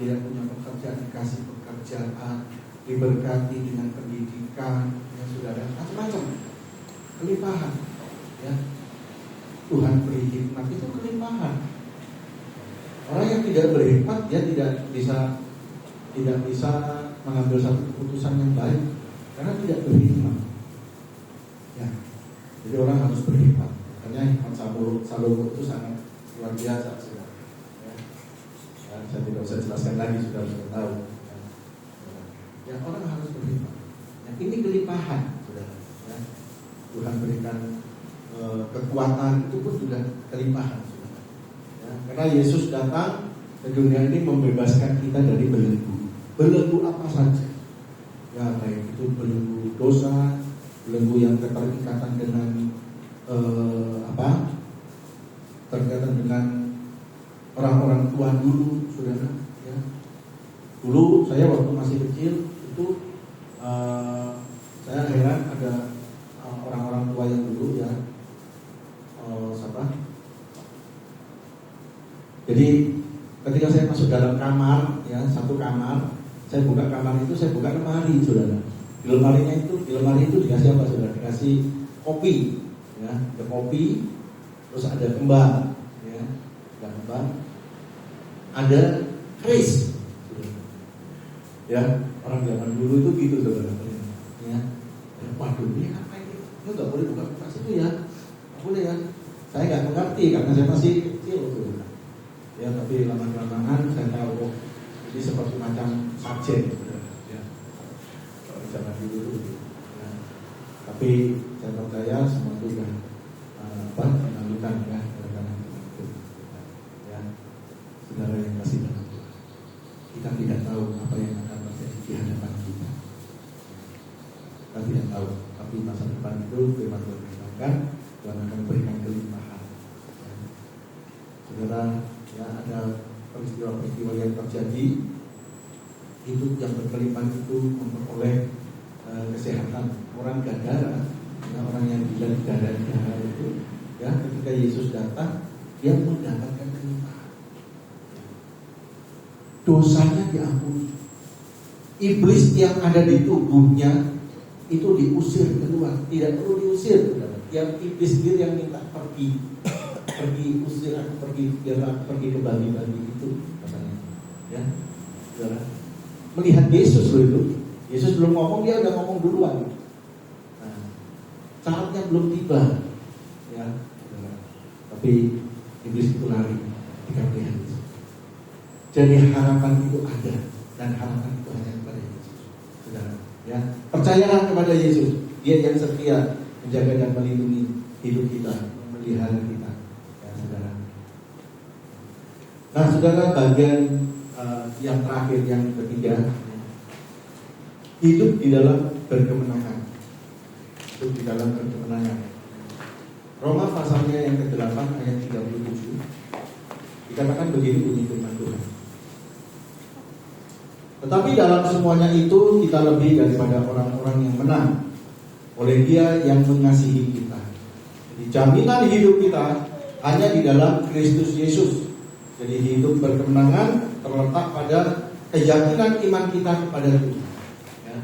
tidak punya pekerjaan dikasih pekerjaan, diberkati dengan pendidikan, ya, saudara, macam-macam kelimpahan, ya. Tuhan beri hikmat itu kelimpahan. Orang yang tidak berhikmat dia tidak bisa mengambil satu keputusan yang baik karena tidak berhikmat. Ya, Jadi orang harus berhikmat. Makanya hikmat Salomo itu sangat luar biasa, saudara. Ya. Ya, saya tidak usah jelaskan lagi, sudah tahu. Ya, orang harus berhikmat. Ya, ini kelimpahan, saudara. Ya. Tuhan berikan kekuatan itu pun juga kelimpahan, saudara. Ya, karena Yesus datang ke dunia ini membebaskan kita dari belenggu apa saja. Ya, baik itu belenggu dosa, belenggu yang keterikatan dengan terkaitan dengan orang-orang tua dulu, saudara. Ya. Dulu saya waktu masih kecil itu saya heran ada orang-orang tua yang dulu ya, jadi ketika saya masuk dalam kamar, ya satu kamar, saya buka kamar itu, saya buka lemari, saudara. Di lemari itu dikasih apa, saudara? Dikasih kopi, ya, ada kopi, terus ada kembang, ya, ada kembang, ada keris, ya, orang zaman dulu itu gitu, saudara, ya. Waduh, ini apa ini? Lu nggak boleh buka kulkas itu ya, nggak boleh ya. Saya nggak mengerti karena saya masih kecil, saudara. Ya, tapi lama-kelamaan saya tahu, ini seperti macam sajen, saudara. Ya, kalau zaman dulu. Ya. Tapi saya percaya semua itu kan menalukan ya, karena itu. Ya, saudara yang kasih dalam Tuhan, kita tidak tahu apa yang akan terjadi di hadapan kita. Kita tidak tahu, tapi masa depan itu firman Tuhan berkatakan Tuhan akan berikan kelimpahan. Ya. Saudara, ya ada peristiwa-peristiwa yang terjadi, hidup yang berkelimpahan itu memperoleh kesehatan. Orang Gadara, ya, orang yang gila di Gadara itu, ya ketika Yesus datang, dia mendapatkan kelimpahan. Dosanya diampuni. Iblis yang ada di tubuhnya itu diusir keluar, tidak perlu diusir, saudara. Yang iblis sendiri yang minta pergi, usir aku pergi, biar aku pergi ke babi-babi itu, katanya. Ya, saudara. Melihat Yesus loh itu, Yesus belum ngomong, dia udah ngomong duluan. Nah, saatnya belum tiba, ya, saudara. Tapi iblis itu lari ketika melihat Yesus. Jadi harapan itu ada, dan harapan itu hanya kepada Yesus, saudara. Ya, percayalah kepada Yesus. Dia yang setia menjaga dan melindungi hidup kita, memelihara kita, ya, saudara. Nah, saudara, bagian yang terakhir, yang ketiga, hidup di dalam berkemenangan. Hidup di dalam berkemenangan. Roma pasalnya yang ke-8 ayat 37 dikatakan begini bunyi firman Tuhan. Tetapi dalam semuanya itu kita lebih daripada orang-orang yang menang oleh Dia yang mengasihi kita. Jadi jaminan hidup kita hanya di dalam Kristus Yesus. Jadi hidup berkemenangan terletak pada keyakinan iman kita kepada Tuhan. Ya.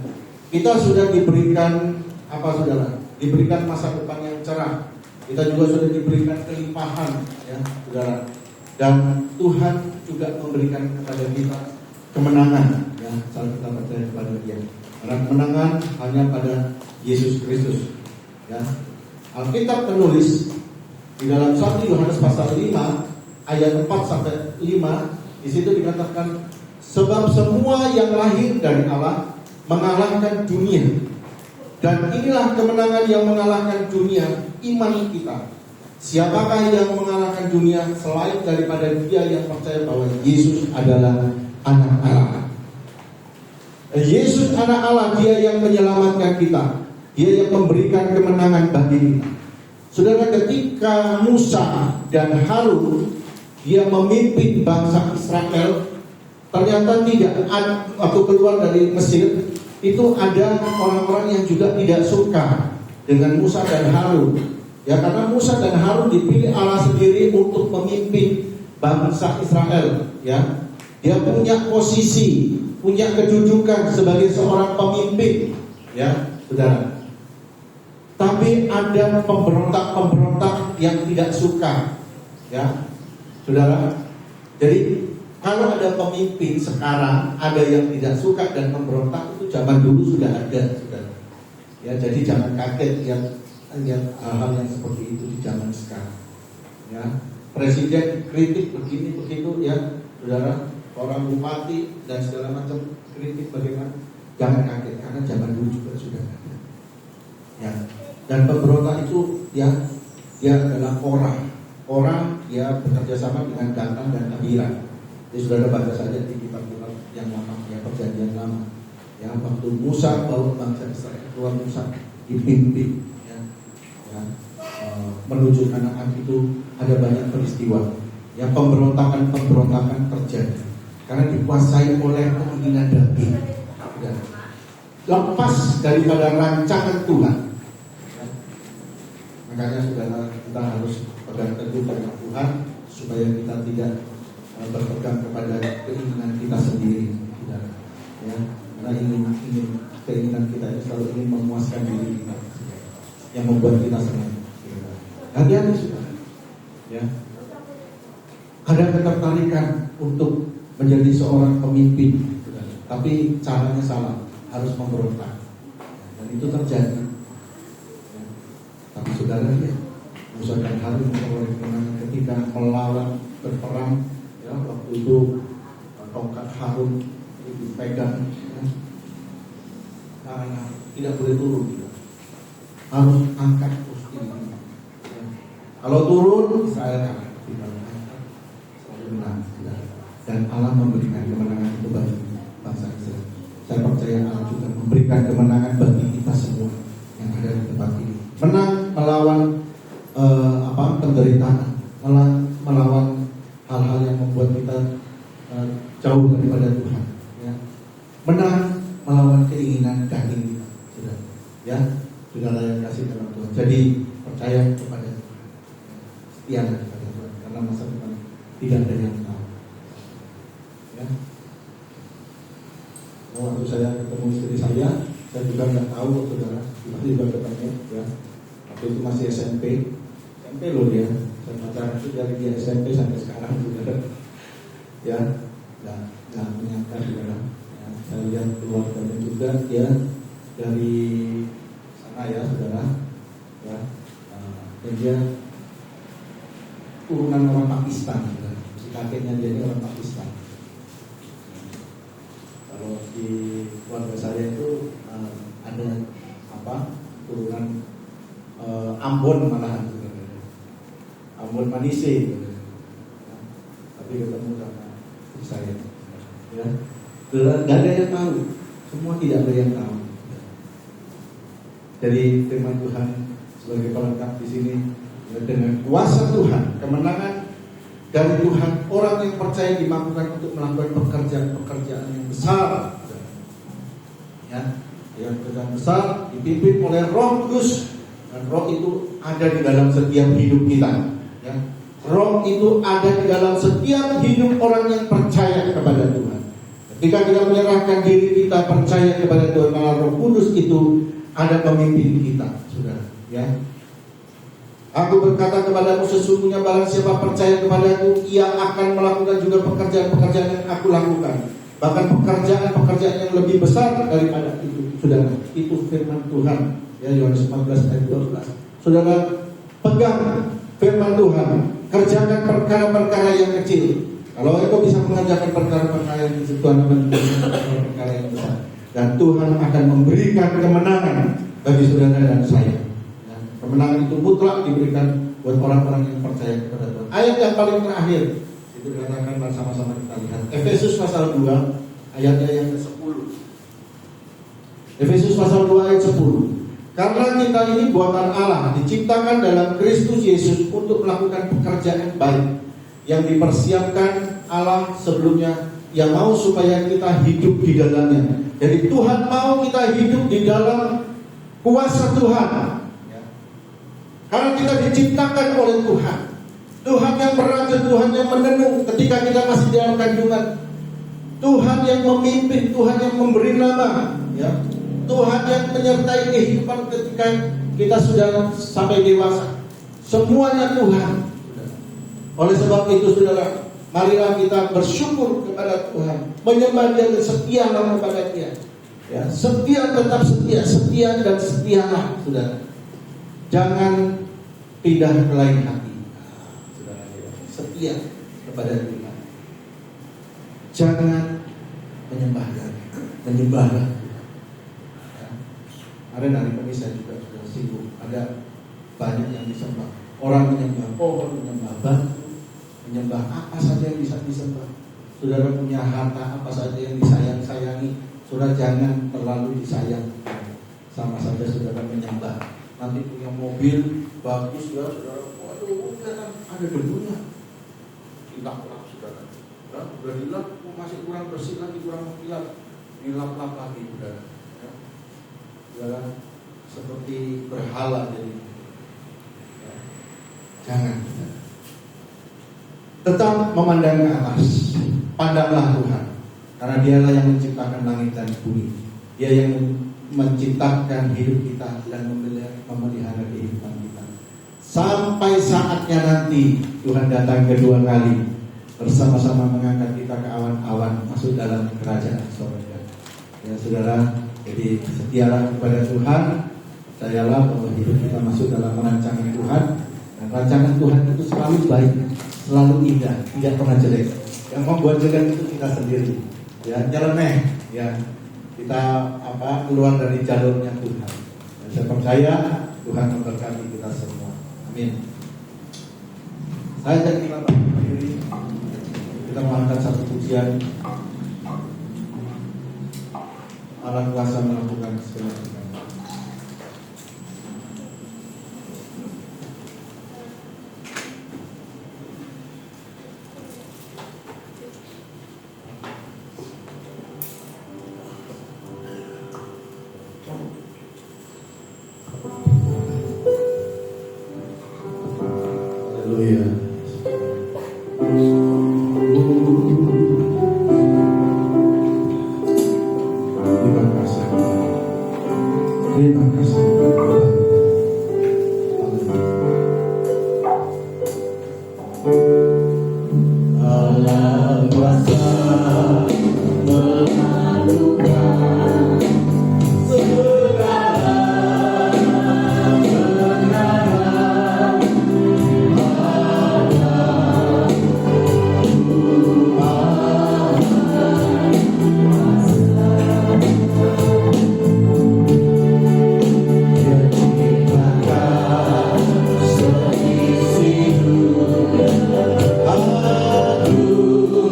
Kita sudah diberikan apa, saudara? Diberikan masa depan yang cerah. Kita juga sudah diberikan kelimpahan, ya, saudara. Dan Tuhan juga memberikan kepada kita kemenangan, ya, saat kita percaya kepada Dia. Karena kemenangan hanya pada Yesus Kristus, ya. Alkitab menulis di dalam 1 Yohanes pasal 5 ayat 4 sampai 5, di situ dikatakan sebab semua yang lahir dari Allah mengalahkan dunia. Dan inilah kemenangan yang mengalahkan dunia, iman kita. Siapakah yang mengalahkan dunia selain daripada dia yang percaya bahwa Yesus adalah anak Allah. Yesus anak Allah, Dia yang menyelamatkan kita, Dia yang memberikan kemenangan bagi kita. Saudara, ketika Musa dan Harun dia memimpin bangsa Israel, ternyata tidak ada, waktu keluar dari Mesir itu ada orang-orang yang juga tidak suka dengan Musa dan Harun. Ya, karena Musa dan Harun dipilih Allah sendiri untuk memimpin bangsa Israel, ya. Dia punya posisi, punya kedudukan sebagai seorang pemimpin, ya, saudara. Tapi ada pemberontak-pemberontak yang tidak suka, ya, saudara. Jadi kalau ada pemimpin sekarang ada yang tidak suka dan memberontak, itu zaman dulu sudah ada, saudara. Ya, jadi jangan kaget yang lihat hal-hal yang seperti itu di zaman sekarang. Ya, presiden kritik begini begitu ya, saudara, orang bupati dan segala macam kritik bagaimana? Jangan kaget karena zaman dulu juga sudah ada. Ya, dan pemberontak itu ya, dia adalah orang dia bekerja sama dengan Datan dan Abiram. Jadi saudara baca saja di kitab-kitab yang lama, ya, perjanjian lama. Ya, waktu Musa bawa bangsa Israel keluar, Musa dipimpin menuju Kanaan itu ada banyak peristiwa. Ya, pemberontakan terjadi karena dikuasai oleh keinginan daging. Ya. Lepas daripada rancangan Tuhan. Ya. Makanya saudara, kita harus pegang teguh pada Tuhan supaya kita tidak berpegang kepada keinginan kita sendiri. Ya. Karena keinginan kita itu selalu ingin memuaskan diri kita, yang membuat kita senang. Hati-hati saudara. Ya. Ada ketertarikan untuk menjadi seorang pemimpin, tapi caranya salah, harus memberontak. Dan itu terjadi. Ya. Tapi saudara ya, Musa dan Harun memperoleh kemenangan ketika melawan berperang. Ya, waktu itu tongkat Harun dipegang. Ya. Nah, tidak boleh turun. Ya. Harus angkat terus ini. Kalau turun, Israel kalah. Selalu menang. Dan Allah memberikan kemenangan itu bagi bangsa Israel. Saya percaya Allah juga memberikan kemenangan bagi kita semua yang ada di tempat ini. Menang melawan penderitaan, melawan hal-hal yang membuat kita jauh daripada Tuhan. Ya. Menang melawan keinginan daging kita. Sudah, ya, sudah layak kasih dalam Tuhan. Jadi percaya kepada Tuhan. Setia kepada Tuhan, karena masa depan tidak ada yang tahu. Ya. Waktu saya ketemu istri saya juga nggak tahu, saudara, tiba-tiba ketemu, ya. Waktu itu masih SMP loh dia. Saya pacaran itu dari dia SMP sampai sekarang, saudara. Ya, nggak menyangka, saudara. Ya, saya lihat keluarganya juga, dia dari sana ya, saudara. Ya, dan dia turunan orang Pakistan, si kakeknya dia ini orang Pakistan. Kalau di keluarga saya itu ada turunan Ambon malahan, Ambon Manise, tapi ketemu sama saya, ya, tidak ada yang tahu, semua tidak ada yang tahu. Jadi firman Tuhan sebagai pelengkap di sini. Dengan kuasa Tuhan, kemenangan dari Tuhan, orang yang percaya dimampukan untuk melakukan pekerjaan yang besar. Ya, yang pekerjaan besar dipimpin oleh Roh Kudus, dan Roh itu ada di dalam setiap hidup kita. Ya, Roh itu ada di dalam setiap hidup orang yang percaya kepada Tuhan. Ketika kita menyerahkan diri kita percaya kepada Tuhan, maka Roh Kudus itu ada pemimpin kita, saudara. Ya. Aku berkata kepadamu, sesungguhnya barang siapa percaya kepadaku, ia akan melakukan juga pekerjaan-pekerjaan yang aku lakukan. Bahkan pekerjaan-pekerjaan yang lebih besar daripada itu. Saudara, itu firman Tuhan. Ya, Yohanes 14 ayat 12. Saudara, pegang firman Tuhan. Kerjakan perkara-perkara yang kecil. Kalau engkau bisa mengerjakan perkara-perkara yang kecil, Tuhan akan memberikan perkara-perkara yang besar. Dan Tuhan akan memberikan kemenangan bagi saudara dan saya. Kemenangan itu mutlak diberikan buat orang-orang yang percaya kepada Tuhan. Ayat yang paling terakhir itu dikatakan bersama-sama kita lihat. Efesus pasal 2 ayatnya yang ke-10. Efesus pasal 2 ayat 10. Karena kita ini buatan Allah, diciptakan dalam Kristus Yesus untuk melakukan pekerjaan baik yang dipersiapkan Allah sebelumnya, yang mau supaya kita hidup di dalamnya. Jadi Tuhan mau kita hidup di dalam kuasa Tuhan. Karena kita diciptakan oleh Tuhan. Tuhan yang meraja, Tuhan yang menenung ketika kita masih di dalam kandungan. Tuhan yang memimpin, Tuhan yang memberi nama, ya. Tuhan yang menyertai kehidupan ketika kita sudah sampai dewasa. Semuanya Tuhan. Oleh sebab itu, saudara, marilah kita bersyukur kepada Tuhan, menyembah Dia dan setialah kepada Dia. Ya, setia, tetap setia, setia dan setialah, saudara. Jangan tidak berlain hati. Saudara, setia kepada Tuhan. Jangan menyembah. Ya. Kemarin hari pagi saya juga sudah singgung. Ada banyak yang disembah. Orang menyembah pohon, menyembah batu, menyembah apa saja yang bisa disembah. Saudara punya harta apa saja yang disayang-sayangi, saudara jangan terlalu disayang. Sama saja saudara menyembah. Nanti punya mobil bagus, saudara, waduh, kan ada debunya. Dilap-lap saudara. Ya, udah dilap, masih kurang bersih lagi, kurang mengkilap. Dilap-lap lagi saudara. Ya. Saudara seperti berhala jadi. Ya. Jangan. Tetap memandang ke atas. Pandanglah Tuhan, karena Dialah yang menciptakan langit dan bumi. Dia yang menciptakan hidup kita dan memelihara kehidupan kita. Sampai saatnya nanti Tuhan datang kedua kali, bersama-sama mengangkat kita ke awan-awan masuk dalam kerajaan surga. Ya saudara, jadi setialah kepada Tuhan, percayalah bahwa hidup kita masuk dalam rancangan Tuhan, dan rancangan Tuhan itu selalu baik, selalu indah, tidak pernah jelek. Yang membuat jelek itu kita sendiri, ya nyeleneh, ya kita keluar dari jalurnya Tuhan. Dan saya percaya Tuhan memberkati kita semua. Amin. Saya jadi kita mengangkat satu pujian. Allah kuasa melakukan segala-galanya. Haleluya. Terima kasih. Terima kasih. Allah kuasa melakukan segala Aku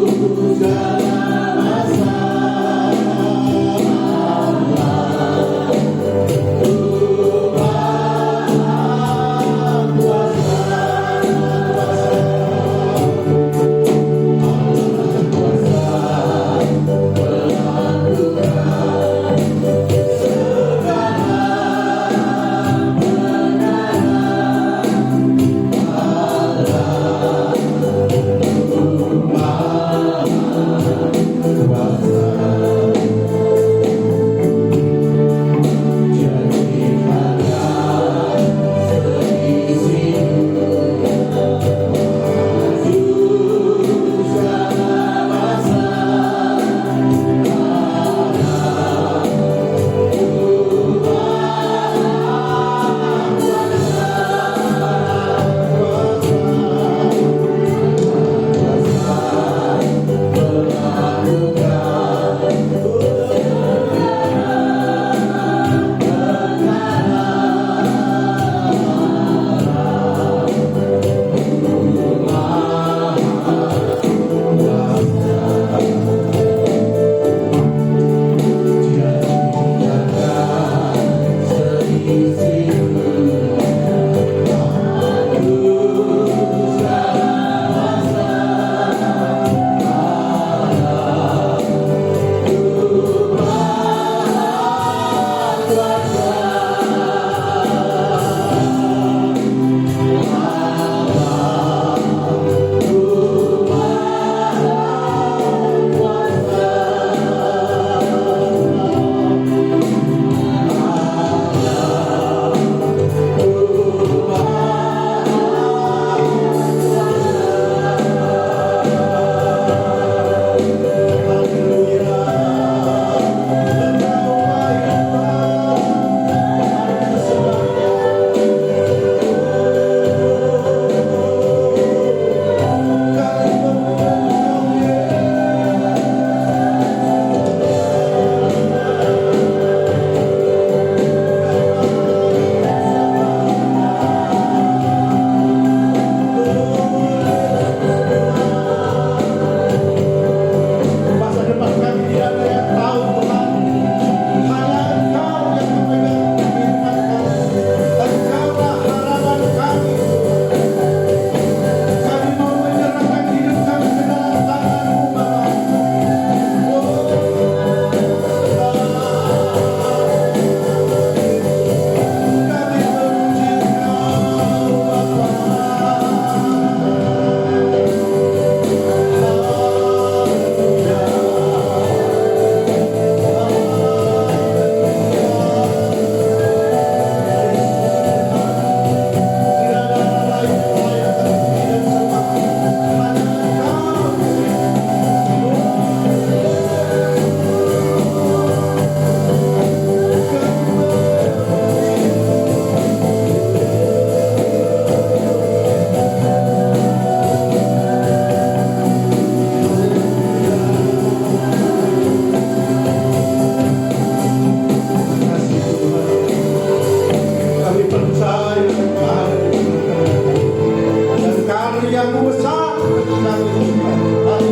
Kamu besar dan Tuhan.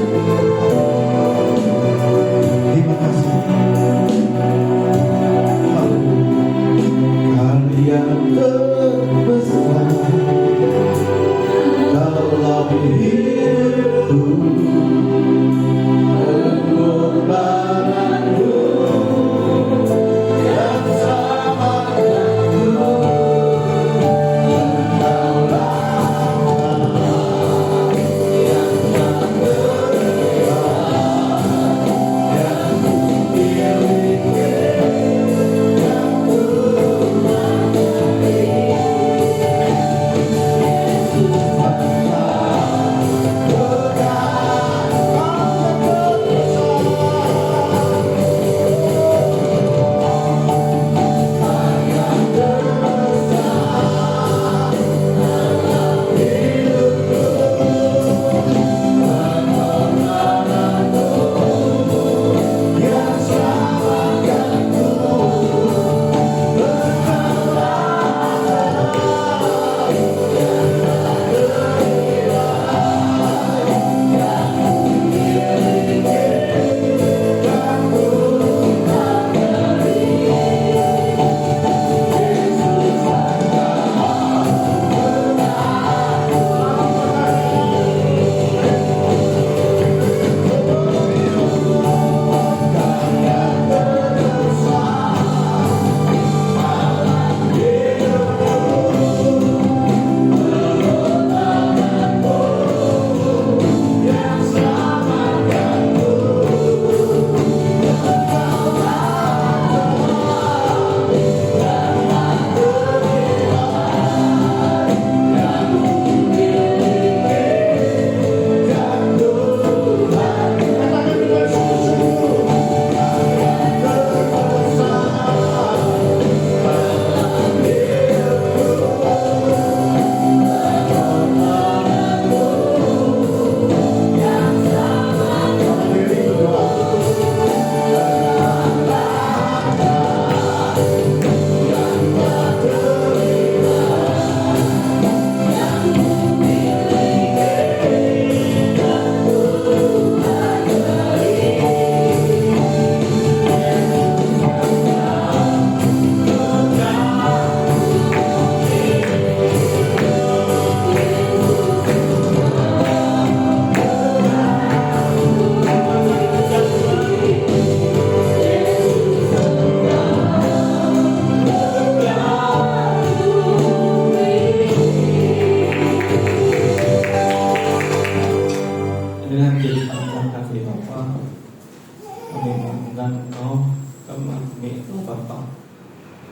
Terima kasih. Haleluya. Kalian terbesar dalam hidupku, pengorbananmu yang sama denganku.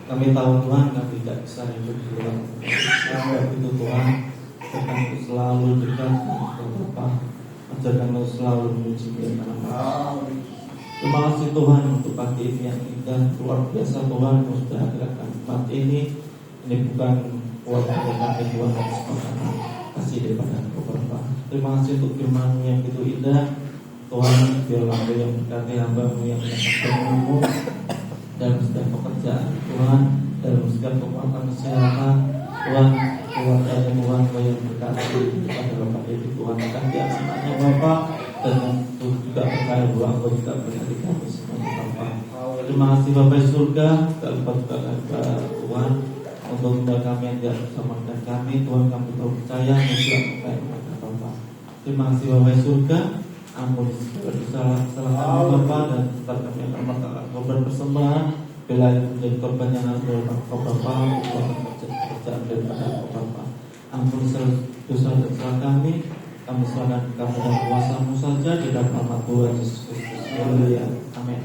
Kami tahu Tuhan, kami tidak bisa hidup di dalam itu Tuhan. Kami selalu dekat dengan Bapa, ajarkan kami selalu memuji nama. Terima kasih Tuhan untuk pagi ini yang indah, luar biasa Tuhan yang sudah hadirkan umat ini. Ini bukan kuat dari kami Tuhan, dan semangat kasih daripada Bapa. Terima kasih untuk firman-Mu yang begitu indah Tuhan. Biarlah Engkau yang berkati hamba-Mu yang menyampaikan-Mu dalam setiap pekerjaan Tuhan, dalam setiap kekuatan kesehatan Tuhan, keluarga Tuhan yang berkati kepada Bapak ini Tuhan, kasih anak-anaknya Bapak, dan untuk juga percaya bahwa Engkau juga berkati kami semuanya Bapak. Terima kasih Bapak di surga, tak lupa juga kepada Tuhan untuk tinggal kami yang tidak bersama dengan kami Tuhan, kami percaya juga percaya kepada Bapak. Terima kasih Bapak di surga, ampun segala kesalahan kami Bapak, dan tetap kami akan melakukan korban persembahan bila itu menjadi korban yang harus daripada Bapak, untuk kerjaan daripada Bapak. Ampun segala dosa dan kesalahan kami serahkan kamu dan kuasa-Mu saja di dalam nama Tuhan Yesus Kristus. Haleluya. Amin.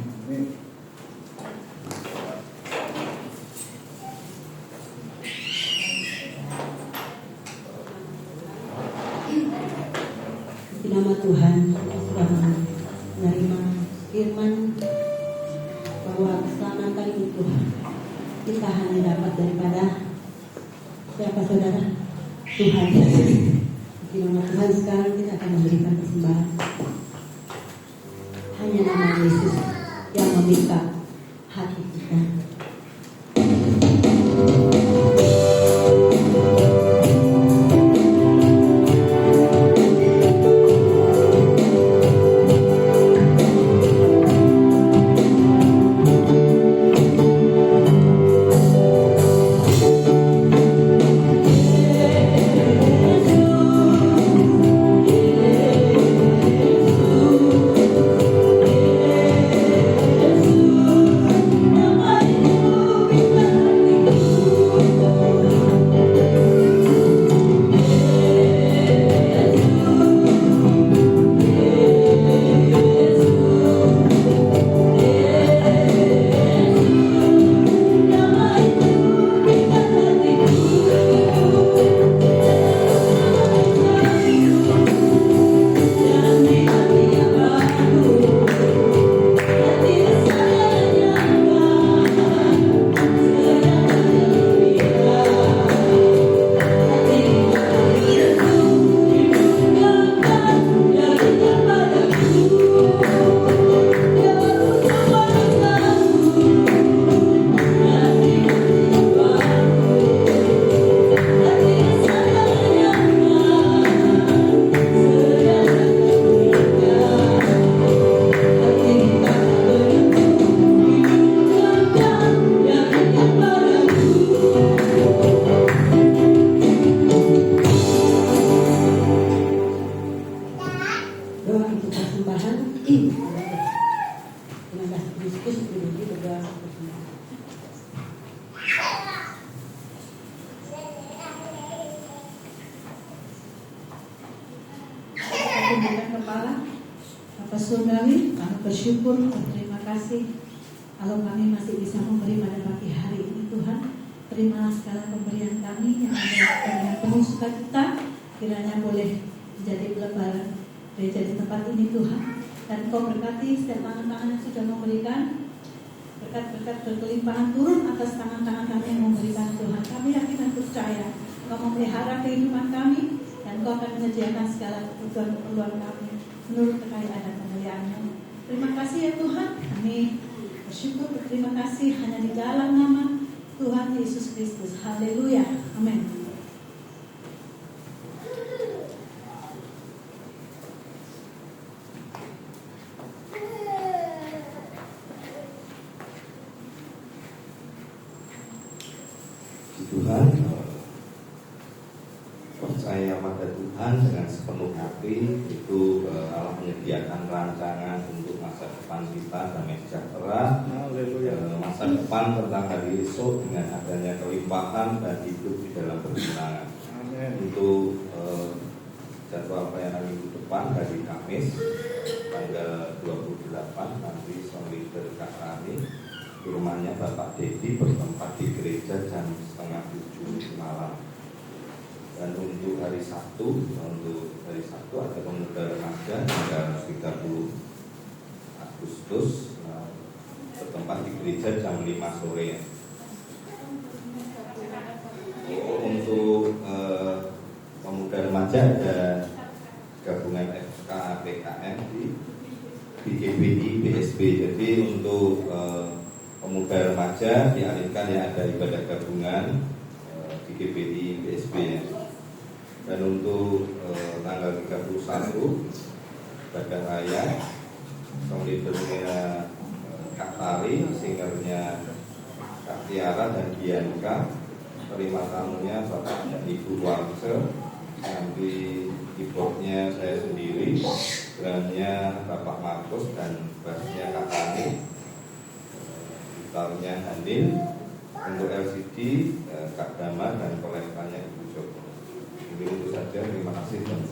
Di nama Tuhan kita sudah menerima firman bahwa keselamatan itu kita hanya dapat daripada siapa saudara? Tuhan Yesus. Di nama Tuhan sekarang kita akan memberikan persembahan. Hanya nama Yesus yang memikat hati kita. berdoa untuk persembahan. Terima kasih Kristus berdiri berdoa untuk persembahan. Tundukkan kepala. Bapak Surgawi, kami bersyukur dan terima kasih kalau kami masih bisa memberi pada pagi hari ini Tuhan. Terimalah segala pemberian kami yang ada dengan penuh sukacita, kiranya boleh menjadi pelebaran gereja di tempat ini Tuhan. Dan Kau berkati setiap tangan-tangan yang sudah memberikan, berkat-berkat berkelimpahan turun atas tangan-tangan kami yang memberikan Tuhan. Kami yakin dan percaya Kau memelihara kehidupan kami dan Kau akan menyediakan segala keperluan kami menurut kekayaan dan kemuliaan-Mu. Terima kasih ya Tuhan. Kami bersyukur, berterima kasih hanya di dalam nama Tuhan Yesus Kristus. Haleluya. Amin. Tuhan, percaya pada Tuhan dengan sepenuh hati itu Allah menyediakan rancangan untuk masa depan kita damai sejahtera, masa depan tentang hari esok dengan adanya kelimpahan dan hidup di dalam ketenangan. Untuk jadwal pelayanan minggu depan dari Kamis tanggal 28 nanti Sony Kak Rani, rumahnya Bapak Dedi bertempat di gereja jam 6:30 malam. Dan untuk hari Sabtu ada pemuda remaja tanggal 30 Agustus bertempat di gereja jam 5 sore. Untuk pemuda remaja ada gabungan FKPKM di GBI BSB. Jadi untuk pemuda remaja dialihkan ya ada ibadah gabungan di GBI BSB ya. Dan untuk tanggal 31 ibadah raya leadernya Kak Tari, singernya Kak Tiara dan Bianca, terima tamunya Bapak dan Ibu Warse, nanti keyboardnya saya sendiri, drumnya Bapak Markus dan bassnya Kak Tani, gitarnya Handin, untuk LCD Kak Dama dan kolektannya Ibu Joko. Ini itu saja, terima kasih dan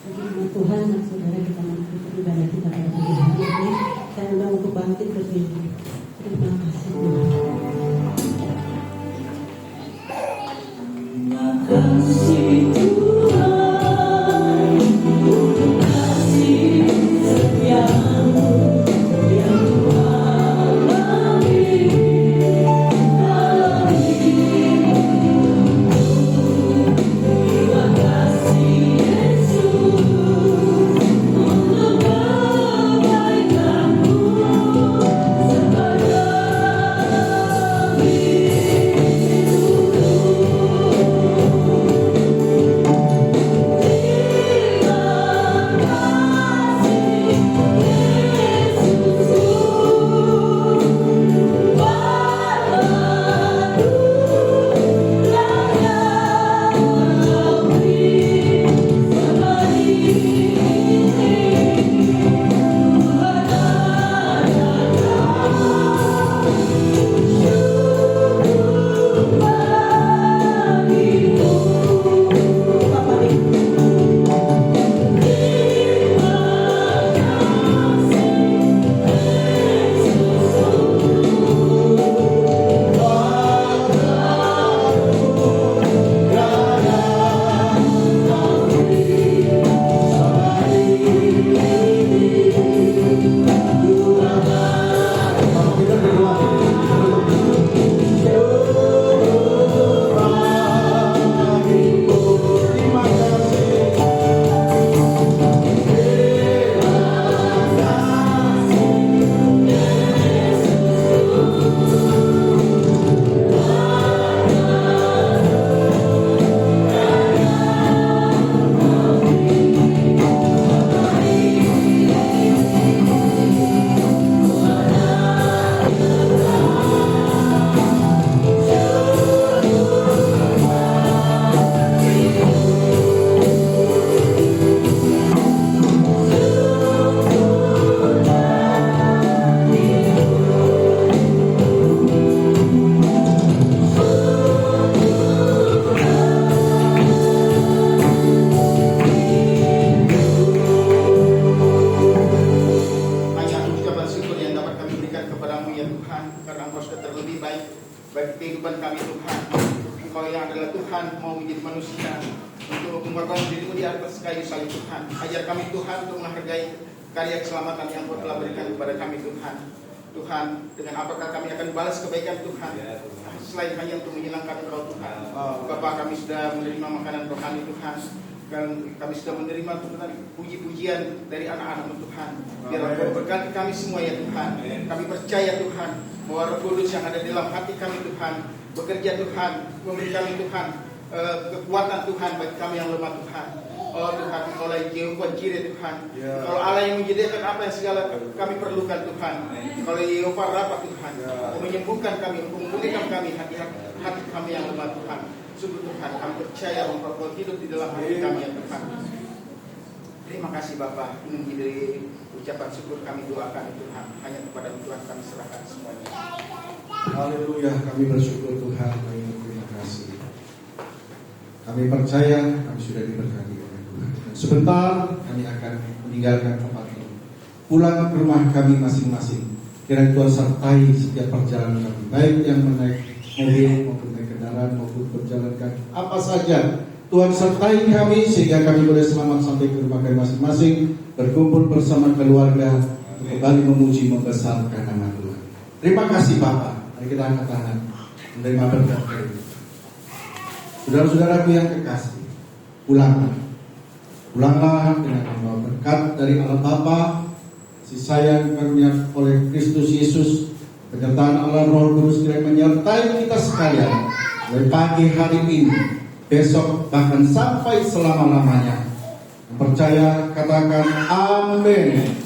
Bagaimana Tuhan dan saudara kita melakukan ibadah kita pada pagi hari ini dan undang untuk bangkit berdiri. Terima kasih Tuhan. Terima kasih Tuhan untuk kasih setiamu yang Tuhan beri dalam hidupku. Terima kasih Yesus untuk kebaikan-Mu sepanjang hidupku. kami Tuhan. Engkau yang adalah Tuhan mau menjadi manusia untuk mengorbankan dirimu di atas kayu salib Tuhan. Ajar kami Tuhan untuk menghargai karya keselamatan yang Kau telah berikan kepada kami Tuhan. Tuhan, dengan apakah kami akan balas kebaikan Tuhan selain hanya untuk menyenangkan Engkau Tuhan. Bapa, kami sudah menerima makanan rohani Tuhan, dan kami sudah menerima Tuhan puji-pujian dari anak-anak-Mu Tuhan. Biarlah Kau berkati kami semua ya Tuhan. Kami percaya Tuhan bahwa Roh Kudus yang ada di dalam hati kami Tuhan bekerja Tuhan, memberi kami Tuhan kekuatan Tuhan bagi kami yang lemah Tuhan. Oh Tuhan, Engkau lah Yehova Jireh Tuhan. Kalau Allah yang menyediakan apa yang segala kami perlukan Tuhan. Kalau Yehova Rafa Tuhan, Engkau menyembuhkan kami, Engkau memulihkan kami hati kami yang lemah Tuhan. Sungguh Tuhan, kami percaya bahwa Engkau hidup di dalam hati kami ya Tuhan. Terima kasih Bapa. Ini menjadi ucapan syukur kami doakan Tuhan. Hanya kepada Tuhan kami serahkan semuanya. Haleluya, kami bersyukur Tuhan, kami terima kasih. Kami percaya kami sudah diberkati oleh Tuhan. Sebentar kami akan meninggalkan tempat ini, pulang ke rumah kami masing-masing. Kiranya Tuhan sertai setiap perjalanan kami, baik yang menaik mobil maupun naik kendaraan maupun berjalan kaki, apa saja. Tuhan sertai kami sehingga kami boleh selamat sampai ke rumah kami masing-masing, berkumpul bersama keluarga untuk kembali memuji membesarkan nama Tuhan. Terima kasih Bapak. Mari kita angkat tangan menerima berkat dari Tuhan. Saudara-saudaraku yang kekasih, pulanglah dengan membawa berkat dari Allah Bapa, kasih sayang karunia oleh Kristus Yesus, penyertaan Allah Roh Kudus kiranya menyertai kita sekalian dari pagi hari ini, besok, bahkan sampai selama-lamanya. Yang percaya katakan amin.